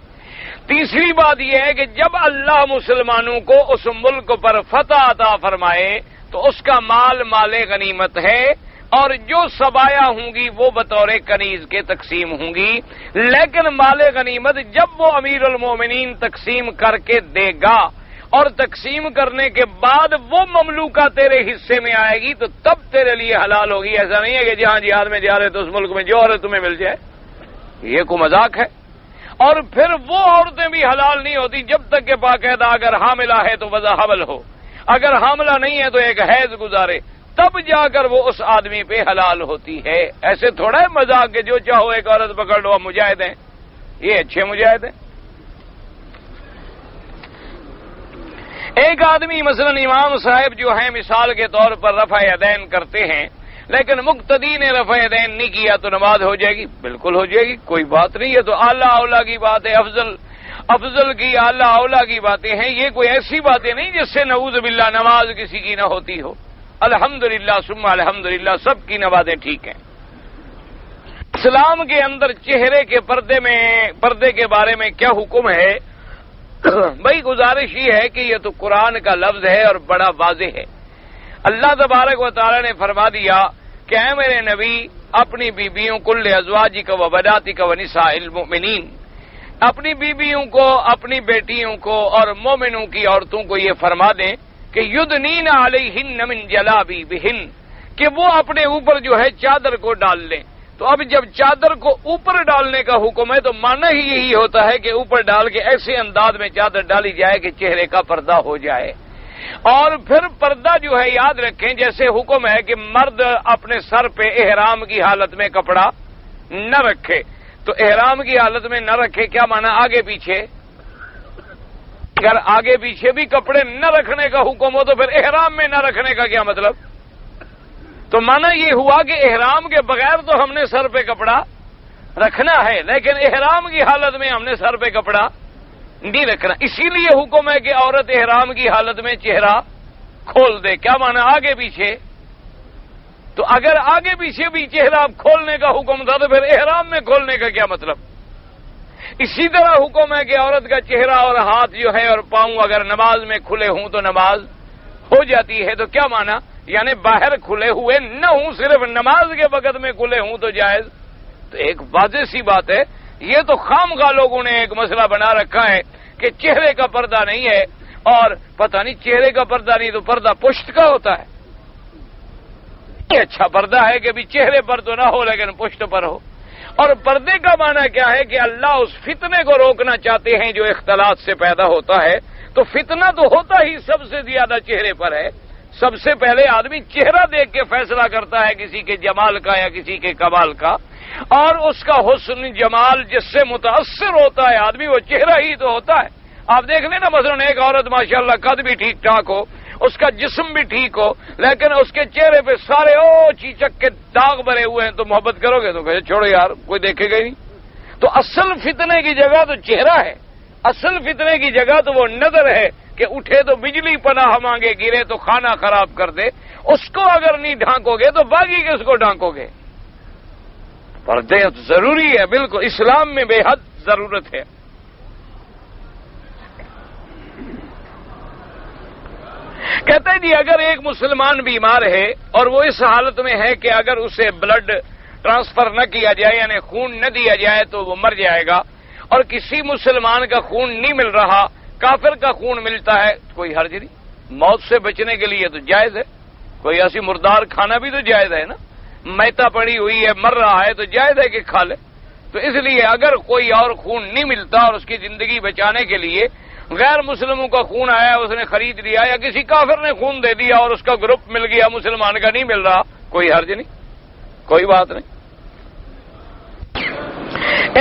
تیسری بات یہ ہے کہ جب اللہ مسلمانوں کو اس ملک پر فتح عطا فرمائے تو اس کا مال مال غنیمت ہے، اور جو سبایا ہوں گی وہ بطور کنیز کے تقسیم ہوں گی، لیکن مال غنیمت جب وہ امیر المومنین تقسیم کر کے دے گا اور تقسیم کرنے کے بعد وہ مملوکہ تیرے حصے میں آئے گی تو تب تیرے لیے حلال ہوگی۔ ایسا نہیں ہے کہ جہاں جہاد میں جا رہے تو اس ملک میں جو عورت تمہیں مل جائے، یہ کوئی مذاق ہے۔ اور پھر وہ عورتیں بھی حلال نہیں ہوتی جب تک کہ باقاعدہ اگر حاملہ ہے تو وضع حمل ہو، اگر حاملہ نہیں ہے تو ایک حیض گزارے، تب جا کر وہ اس آدمی پہ حلال ہوتی ہے۔ ایسے تھوڑا ہے مذاق کہ جو چاہو ایک عورت پکڑ لو، مجاہد ہیں، یہ اچھے مجاہد ہیں۔ ایک آدمی مثلا امام صاحب جو ہیں مثال کے طور پر رفع یدین کرتے ہیں، لیکن مقتدی نے رفع یدین نہیں کیا تو نماز ہو جائے گی؟ بالکل ہو جائے گی، کوئی بات نہیں ہے۔ تو اعلیٰ اولیٰ کی بات ہے، افضل کی اعلیٰ اولیٰ کی باتیں ہیں، یہ کوئی ایسی باتیں نہیں جس سے نعوذ باللہ نماز کسی کی نہ ہوتی ہو۔ الحمدللہ ثم الحمدللہ سب کی نمازیں ٹھیک ہیں۔ اسلام کے اندر چہرے کے پردے کے بارے میں کیا حکم ہے؟ بھائی گزارش یہ ہے کہ یہ تو قرآن کا لفظ ہے اور بڑا واضح ہے۔ اللہ تبارک و تعالی نے فرما دیا کہ اے میرے نبی اپنی بیویوں کل ازواجک و بناتک و نساء المؤمنین، اپنی بیویوں کو، اپنی بیٹیوں کو اور مومنوں کی عورتوں کو یہ فرما دیں کہ یدنین علیہن من جلابیبہن، کہ وہ اپنے اوپر جو ہے چادر کو ڈال لیں۔ تو اب جب چادر کو اوپر ڈالنے کا حکم ہے تو معنی ہی یہی ہوتا ہے کہ اوپر ڈال کے ایسے انداز میں چادر ڈالی جائے کہ چہرے کا پردہ ہو جائے۔ اور پھر پردہ جو ہے یاد رکھیں، جیسے حکم ہے کہ مرد اپنے سر پہ احرام کی حالت میں کپڑا نہ رکھے، تو احرام کی حالت میں نہ رکھے کیا معنی؟ آگے پیچھے، اگر آگے پیچھے بھی کپڑے نہ رکھنے کا حکم ہو تو پھر احرام میں نہ رکھنے کا کیا مطلب؟ تو معنی یہ ہوا کہ احرام کے بغیر تو ہم نے سر پہ کپڑا رکھنا ہے، لیکن احرام کی حالت میں ہم نے سر پہ کپڑا نہیں رکھنا۔ اسی لیے حکم ہے کہ عورت احرام کی حالت میں چہرہ کھول دے۔ کیا معنی؟ آگے پیچھے۔ تو اگر آگے پیچھے بھی چہرہ کھولنے کا حکم تھا تو پھر احرام میں کھولنے کا کیا مطلب؟ اسی طرح حکم ہے کہ عورت کا چہرہ اور ہاتھ جو ہے اور پاؤں اگر نماز میں کھلے ہوں تو نماز ہو جاتی ہے۔ تو کیا معنی؟ یعنی باہر کھلے ہوئے نہ ہوں، صرف نماز کے وقت میں کھلے ہوں تو جائز۔ تو ایک واضح سی بات ہے، یہ تو خامخواہ لوگوں نے ایک مسئلہ بنا رکھا ہے کہ چہرے کا پردہ نہیں ہے، اور پتہ نہیں چہرے کا پردہ نہیں تو پردہ پشت کا ہوتا ہے۔ یہ اچھا پردہ ہے کہ بھی چہرے پر تو نہ ہو لیکن پشت پر ہو۔ اور پردے کا معنی کیا ہے کہ اللہ اس فتنے کو روکنا چاہتے ہیں جو اختلاط سے پیدا ہوتا ہے۔ تو فتنہ تو ہوتا ہی سب سے زیادہ چہرے پر ہے۔ سب سے پہلے آدمی چہرہ دیکھ کے فیصلہ کرتا ہے کسی کے جمال کا یا کسی کے کمال کا، اور اس کا حسن جمال جس سے متاثر ہوتا ہے آدمی وہ چہرہ ہی تو ہوتا ہے۔ آپ دیکھ لیں نا، مثلا ایک عورت ماشاءاللہ قد بھی ٹھیک ٹھاک ہو، اس کا جسم بھی ٹھیک ہو، لیکن اس کے چہرے پہ سارے چیچک کے داغ بھرے ہوئے ہیں، تو محبت کرو گے تو کہے چھوڑو یار، کوئی دیکھے گا ہی نہیں۔ تو اصل فتنے کی جگہ تو چہرہ ہے، اصل فتنے کی جگہ تو وہ نظر ہے کہ اٹھے تو بجلی پناہ مانگے، گرے تو کھانا خراب کر دے۔ اس کو اگر نہیں ڈھانکو گے تو باقی کس کو ڈھانکو گے؟ پردے ضروری ہے، بالکل اسلام میں بے حد ضرورت ہے۔ کہتے ہیں جی اگر ایک مسلمان بیمار ہے اور وہ اس حالت میں ہے کہ اگر اسے بلڈ ٹرانسفر نہ کیا جائے یعنی خون نہ دیا جائے تو وہ مر جائے گا، اور کسی مسلمان کا خون نہیں مل رہا، کافر کا خون ملتا ہے، کوئی حرج نہیں، موت سے بچنے کے لیے تو جائز ہے۔ کوئی ایسی مردار کھانا بھی تو جائز ہے نا، میتا پڑی ہوئی ہے مر رہا ہے تو جائز ہے کہ کھا لے۔ تو اس لیے اگر کوئی اور خون نہیں ملتا اور اس کی زندگی بچانے کے لیے غیر مسلموں کا خون آیا، اس نے خرید لیا، یا کسی کافر نے خون دے دیا اور اس کا گروپ مل گیا، مسلمان کا نہیں مل رہا، کوئی حرج نہیں، کوئی بات نہیں۔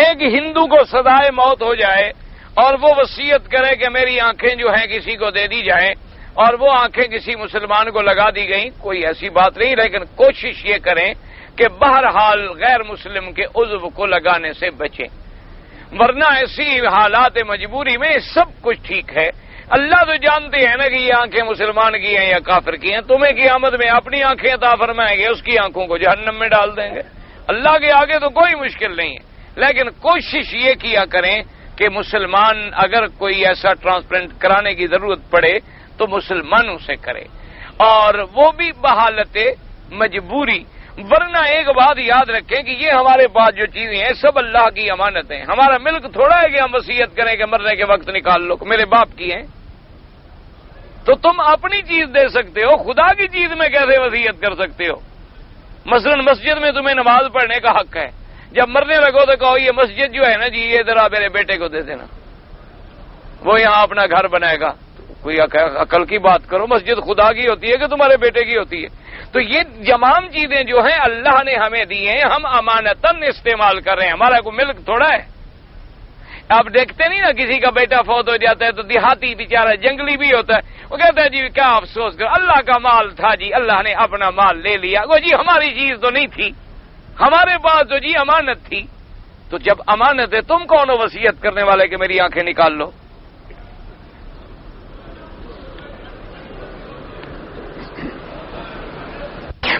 ایک ہندو کو سزائے موت ہو جائے اور وہ وصیت کرے کہ میری آنکھیں جو ہیں کسی کو دے دی جائیں، اور وہ آنکھیں کسی مسلمان کو لگا دی گئیں، کوئی ایسی بات نہیں، لیکن کوشش یہ کریں کہ بہرحال غیر مسلم کے عضو کو لگانے سے بچیں، ورنہ ایسی حالات مجبوری میں سب کچھ ٹھیک ہے۔ اللہ تو جانتے ہیں نا کہ یہ آنکھیں مسلمان کی ہیں یا کافر کی ہیں، تمہیں قیامت میں اپنی آنکھیں عطا فرمائیں گے، اس کی آنکھوں کو جہنم میں ڈال دیں گے۔ اللہ کے آگے تو کوئی مشکل نہیں ہے، لیکن کوشش یہ کیا کریں کہ مسلمان اگر کوئی ایسا ٹرانسپلانٹ کرانے کی ضرورت پڑے تو مسلمانوں سے کرے، اور وہ بھی بحالت مجبوری. ورنہ ایک بات یاد رکھیں کہ یہ ہمارے پاس جو چیزیں ہیں سب اللہ کی امانت ہیں. ہمارا ملک تھوڑا ہے کہ ہم وصیت کریں کہ مرنے کے وقت نکال لو، میرے باپ کی ہیں. تو تم اپنی چیز دے سکتے ہو، خدا کی چیز میں کیسے وصیت کر سکتے ہو؟ مثلا مسجد میں تمہیں نماز پڑھنے کا حق ہے، جب مرنے لگو تو کہو یہ مسجد جو ہے نا جی یہ ذرا میرے بیٹے کو دے دینا، وہ یہاں اپنا گھر بنائے گا. کوئی عقل کی بات کرو، مسجد خدا کی ہوتی ہے کہ تمہارے بیٹے کی ہوتی ہے؟ تو یہ تمام چیزیں جو ہیں اللہ نے ہمیں دی ہیں، ہم امانتاً استعمال کر رہے ہیں. ہمارا کوئی ملک تھوڑا ہے. آپ دیکھتے نہیں نا کسی کا بیٹا فوت ہو جاتا ہے تو دیہاتی بیچارہ جنگلی بھی ہوتا ہے، وہ کہتا ہے جی کیا افسوس کرو، اللہ کا مال تھا جی، اللہ نے اپنا مال لے لیا. وہ جی ہماری چیز تو نہیں تھی، ہمارے پاس تو جی امانت تھی. تو جب امانت ہے تم کون ہو وصیت کرنے والے کہ میری آنکھیں نکال لو؟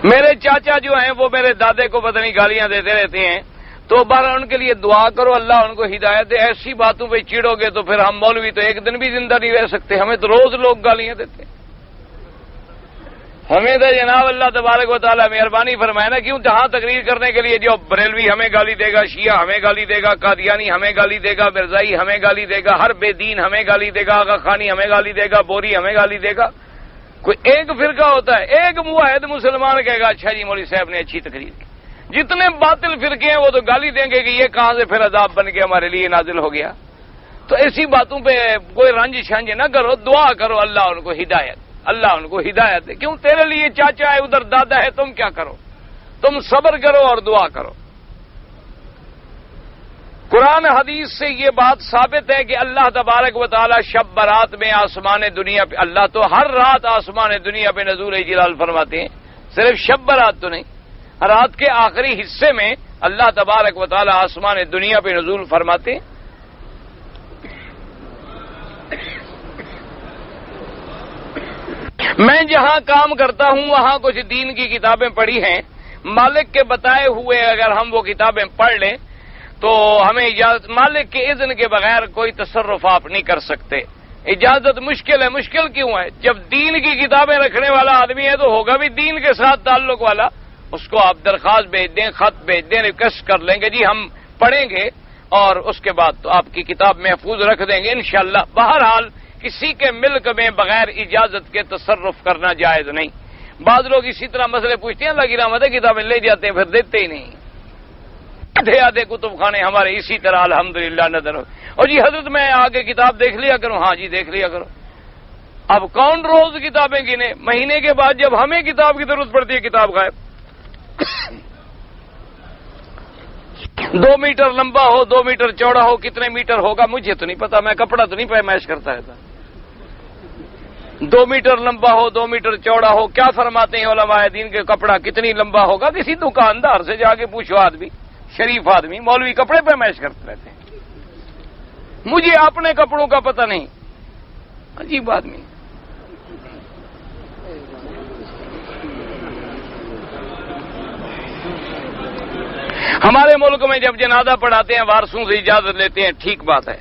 میرے چاچا جو ہیں وہ میرے دادے کو پتہ نہیں گالیاں دیتے رہتے ہیں، تو بارہ ان کے لیے دعا کرو اللہ ان کو ہدایت دے. ایسی باتوں پہ چڑو گے تو پھر ہم مولوی تو ایک دن بھی زندہ نہیں رہ سکتے. ہمیں تو روز لوگ گالیاں دیتے ہیں. ہمیں تو جناب اللہ تبارک و تعالیٰ مہربانی فرمائے نا، کیوں جہاں تقریر کرنے کے لیے جو بریلوی ہمیں گالی دے گا، شیعہ ہمیں گالی دے گا، قادیانی ہمیں گالی دے گا، مرزائی ہمیں گالی دے گا، ہر بے دین ہمیں گالی دے گا، آغا خانی ہمیں گالی دے گا، بوری ہمیں گالی دے گا. کوئی ایک فرقہ ہوتا ہے، ایک موحد مسلمان کہے گا اچھا جی مولوی صاحب نے اچھی تقریر کی. جتنے باطل فرقے ہیں وہ تو گالی دیں گے کہ یہ کہاں سے پھر عذاب بن کے ہمارے لیے نازل ہو گیا. تو ایسی باتوں پہ کوئی رنج شنج نہ کرو، دعا کرو اللہ ان کو ہدایت، اللہ ان کو ہدایت دے. کیوں تیرے لیے چاچا ہے ادھر دادا ہے، تم کیا کرو؟ تم صبر کرو اور دعا کرو. قرآن حدیث سے یہ بات ثابت ہے کہ اللہ تبارک و تعالی شب برات میں آسمان دنیا پہ، اللہ تو ہر رات آسمان دنیا پہ نزول جلال فرماتے ہیں، صرف شب برات تو نہیں، رات کے آخری حصے میں اللہ تبارک و تعالی آسمان دنیا پہ نزول فرماتے ہیں. میں جہاں کام کرتا ہوں وہاں کچھ دین کی کتابیں پڑھی ہیں. مالک کے بتائے ہوئے اگر ہم وہ کتابیں پڑھ لیں تو ہمیں اجازت، مالک کے اذن کے بغیر کوئی تصرف آپ نہیں کر سکتے. اجازت مشکل ہے. مشکل کیوں ہے؟ جب دین کی کتابیں رکھنے والا آدمی ہے تو ہوگا بھی دین کے ساتھ تعلق والا. اس کو آپ درخواست بھیج دیں، خط بھیج دیں، ریکویسٹ کر لیں گے جی ہم پڑھیں گے اور اس کے بعد تو آپ کی کتاب محفوظ رکھ دیں گے انشاءاللہ. بہرحال کسی کے ملک میں بغیر اجازت کے تصرف کرنا جائز نہیں. بعض لوگ اسی طرح مسئلے پوچھتے ہیں، اللہ کی رحمت ہے کتابیں لے جاتے ہیں پھر دیتے ہی نہیں. آدھے کتب خانے ہمارے اسی طرح الحمدللہ نظر ہو. اور جی حضرت میں آگے کتاب دیکھ لیا کروں. ہاں جی دیکھ لیا کرو. اب کون روز کتابیں گنے؟ مہینے کے بعد جب ہمیں کتاب کی ضرورت پڑتی ہے کتاب غائب. 2 میٹر لمبا ہو، 2 میٹر چوڑا ہو، کتنے میٹر ہوگا مجھے تو نہیں پتا، میں کپڑا تو نہیں پیمائش کرتا رہتا. 2 میٹر لمبا ہو، 2 میٹر چوڑا ہو، کیا فرماتے ہیں علماء دین کے کپڑا کتنی لمبا ہوگا؟ کسی دکاندار سے جا کے پوچھو، آدمی شریف آدمی، مولوی کپڑے پیمائش کرتے رہتے ہیں. مجھے اپنے کپڑوں کا پتہ نہیں. عجیب آدمی. ہمارے ملک میں جب جنازہ پڑھاتے ہیں وارثوں سے اجازت لیتے ہیں، ٹھیک بات ہے.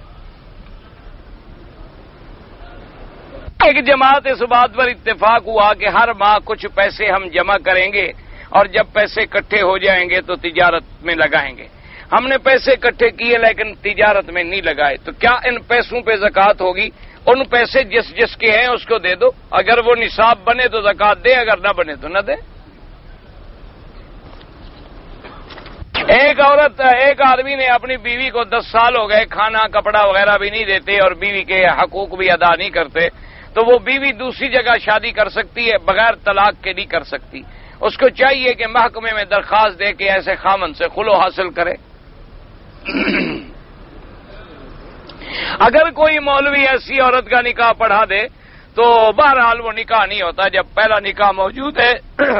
ایک جماعت اس بات پر اتفاق ہوا کہ ہر ماہ کچھ پیسے ہم جمع کریں گے اور جب پیسے اکٹھے ہو جائیں گے تو تجارت میں لگائیں گے. ہم نے پیسے اکٹھے کیے لیکن تجارت میں نہیں لگائے. تو کیا ان پیسوں پہ زکوٰۃ ہوگی؟ ان پیسے جس جس کے ہیں اس کو دے دو. اگر وہ نصاب بنے تو زکوٰۃ دے، اگر نہ بنے تو نہ دے. ایک آدمی نے اپنی بیوی کو 10 سال ہو گئے کھانا کپڑا وغیرہ بھی نہیں دیتے اور بیوی کے حقوق بھی ادا نہیں کرتے، تو وہ بیوی دوسری جگہ شادی کر سکتی ہے، بغیر طلاق کے نہیں کر سکتی. اس کو چاہیے کہ محکمے میں درخواست دے کے ایسے خامن سے خلو حاصل کرے. اگر کوئی مولوی ایسی عورت کا نکاح پڑھا دے تو بہرحال وہ نکاح نہیں ہوتا جب پہلا نکاح موجود ہے.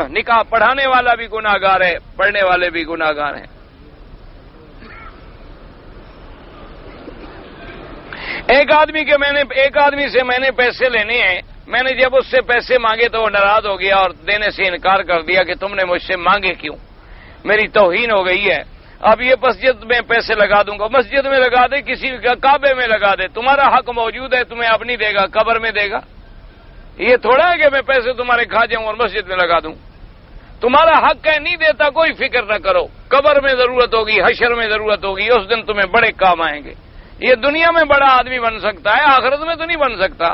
نکاح پڑھانے والا بھی گناہگار ہے، پڑھنے والے بھی گناہگار ہیں. ایک آدمی سے میں نے پیسے لینے ہیں. میں نے جب اس سے پیسے مانگے تو وہ ناراض ہو گیا اور دینے سے انکار کر دیا کہ تم نے مجھ سے مانگے کیوں، میری توہین ہو گئی ہے. اب یہ مسجد میں پیسے لگا دوں گا. مسجد میں لگا دے، کسی کعبے میں لگا دے، تمہارا حق موجود ہے، تمہیں اب نہیں دے گا، قبر میں دے گا. یہ تھوڑا ہے کہ میں پیسے تمہارے کھا جاؤں اور مسجد میں لگا دوں. تمہارا حق ہے, نہیں دیتا کوئی فکر نہ کرو. قبر میں ضرورت ہوگی, حشر میں ضرورت ہوگی, اس دن تمہیں بڑے کام آئیں گے. یہ دنیا میں بڑا آدمی بن سکتا ہے, آخرت میں تو نہیں بن سکتا.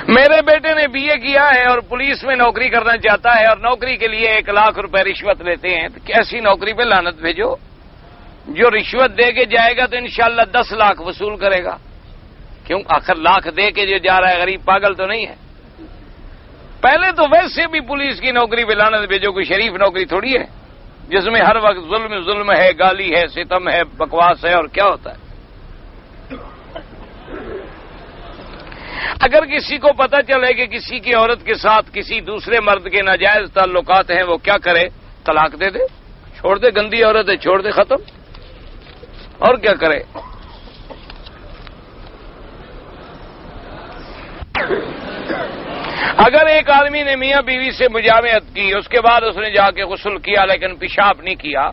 میرے بیٹے نے بی اے کیا ہے اور پولیس میں نوکری کرنا چاہتا ہے اور نوکری کے لیے 1 لاکھ روپے رشوت لیتے ہیں. تو ایسی نوکری پہ لعنت بھیجو. جو رشوت دے کے جائے گا تو انشاءاللہ 10 لاکھ وصول کرے گا. کیوں؟ آخر لاکھ دے کے جو جا رہا ہے غریب پاگل تو نہیں ہے. پہلے تو ویسے بھی پولیس کی نوکری پہ لعنت بھیجو. کوئی شریف نوکری تھوڑی ہے جس میں ہر وقت ظلم ہے, گالی ہے, ستم ہے, بکواس ہے, اور کیا ہوتا ہے. اگر کسی کو پتہ چلے کہ کسی کی عورت کے ساتھ کسی دوسرے مرد کے ناجائز تعلقات ہیں, وہ کیا کرے؟ طلاق دے دے, چھوڑ دے. گندی عورت ہے, چھوڑ دے, ختم. اور کیا کرے؟ اگر ایک آدمی نے میاں بیوی سے مجامعت کی, اس کے بعد اس نے جا کے غسل کیا لیکن پیشاب نہیں کیا,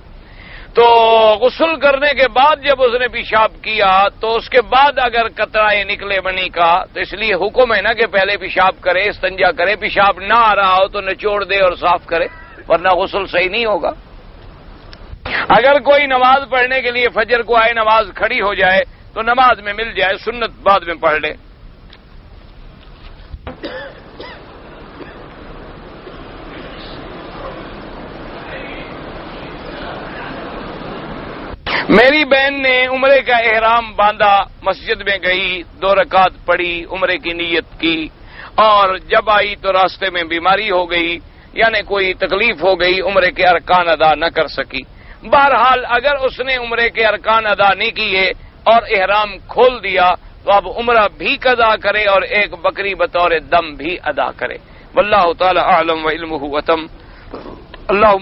تو غسل کرنے کے بعد جب اس نے پیشاب کیا تو اس کے بعد اگر قطرہ نکلے منی کا, تو اس لیے حکم ہے نا کہ پہلے پیشاب کرے, استنجا کرے. پیشاب نہ آ رہا ہو تو نچوڑ دے اور صاف کرے, ورنہ غسل صحیح نہیں ہوگا. اگر کوئی نماز پڑھنے کے لیے فجر کو آئے, نماز کھڑی ہو جائے تو نماز میں مل جائے, سنت بعد میں پڑھ لے. میری بہن نے عمرے کا احرام باندھا, مسجد میں گئی, 2 رکعت پڑھی, عمرے کی نیت کی, اور جب آئی تو راستے میں بیماری ہو گئی, یعنی کوئی تکلیف ہو گئی, عمرے کے ارکان ادا نہ کر سکی. بہرحال اگر اس نے عمرے کے ارکان ادا نہیں کیے اور احرام کھول دیا تو اب عمرہ بھی قضا کرے اور ایک بکری بطور دم بھی ادا کرے. واللہ تعالی اعلم وعلمہ اتم. اللہ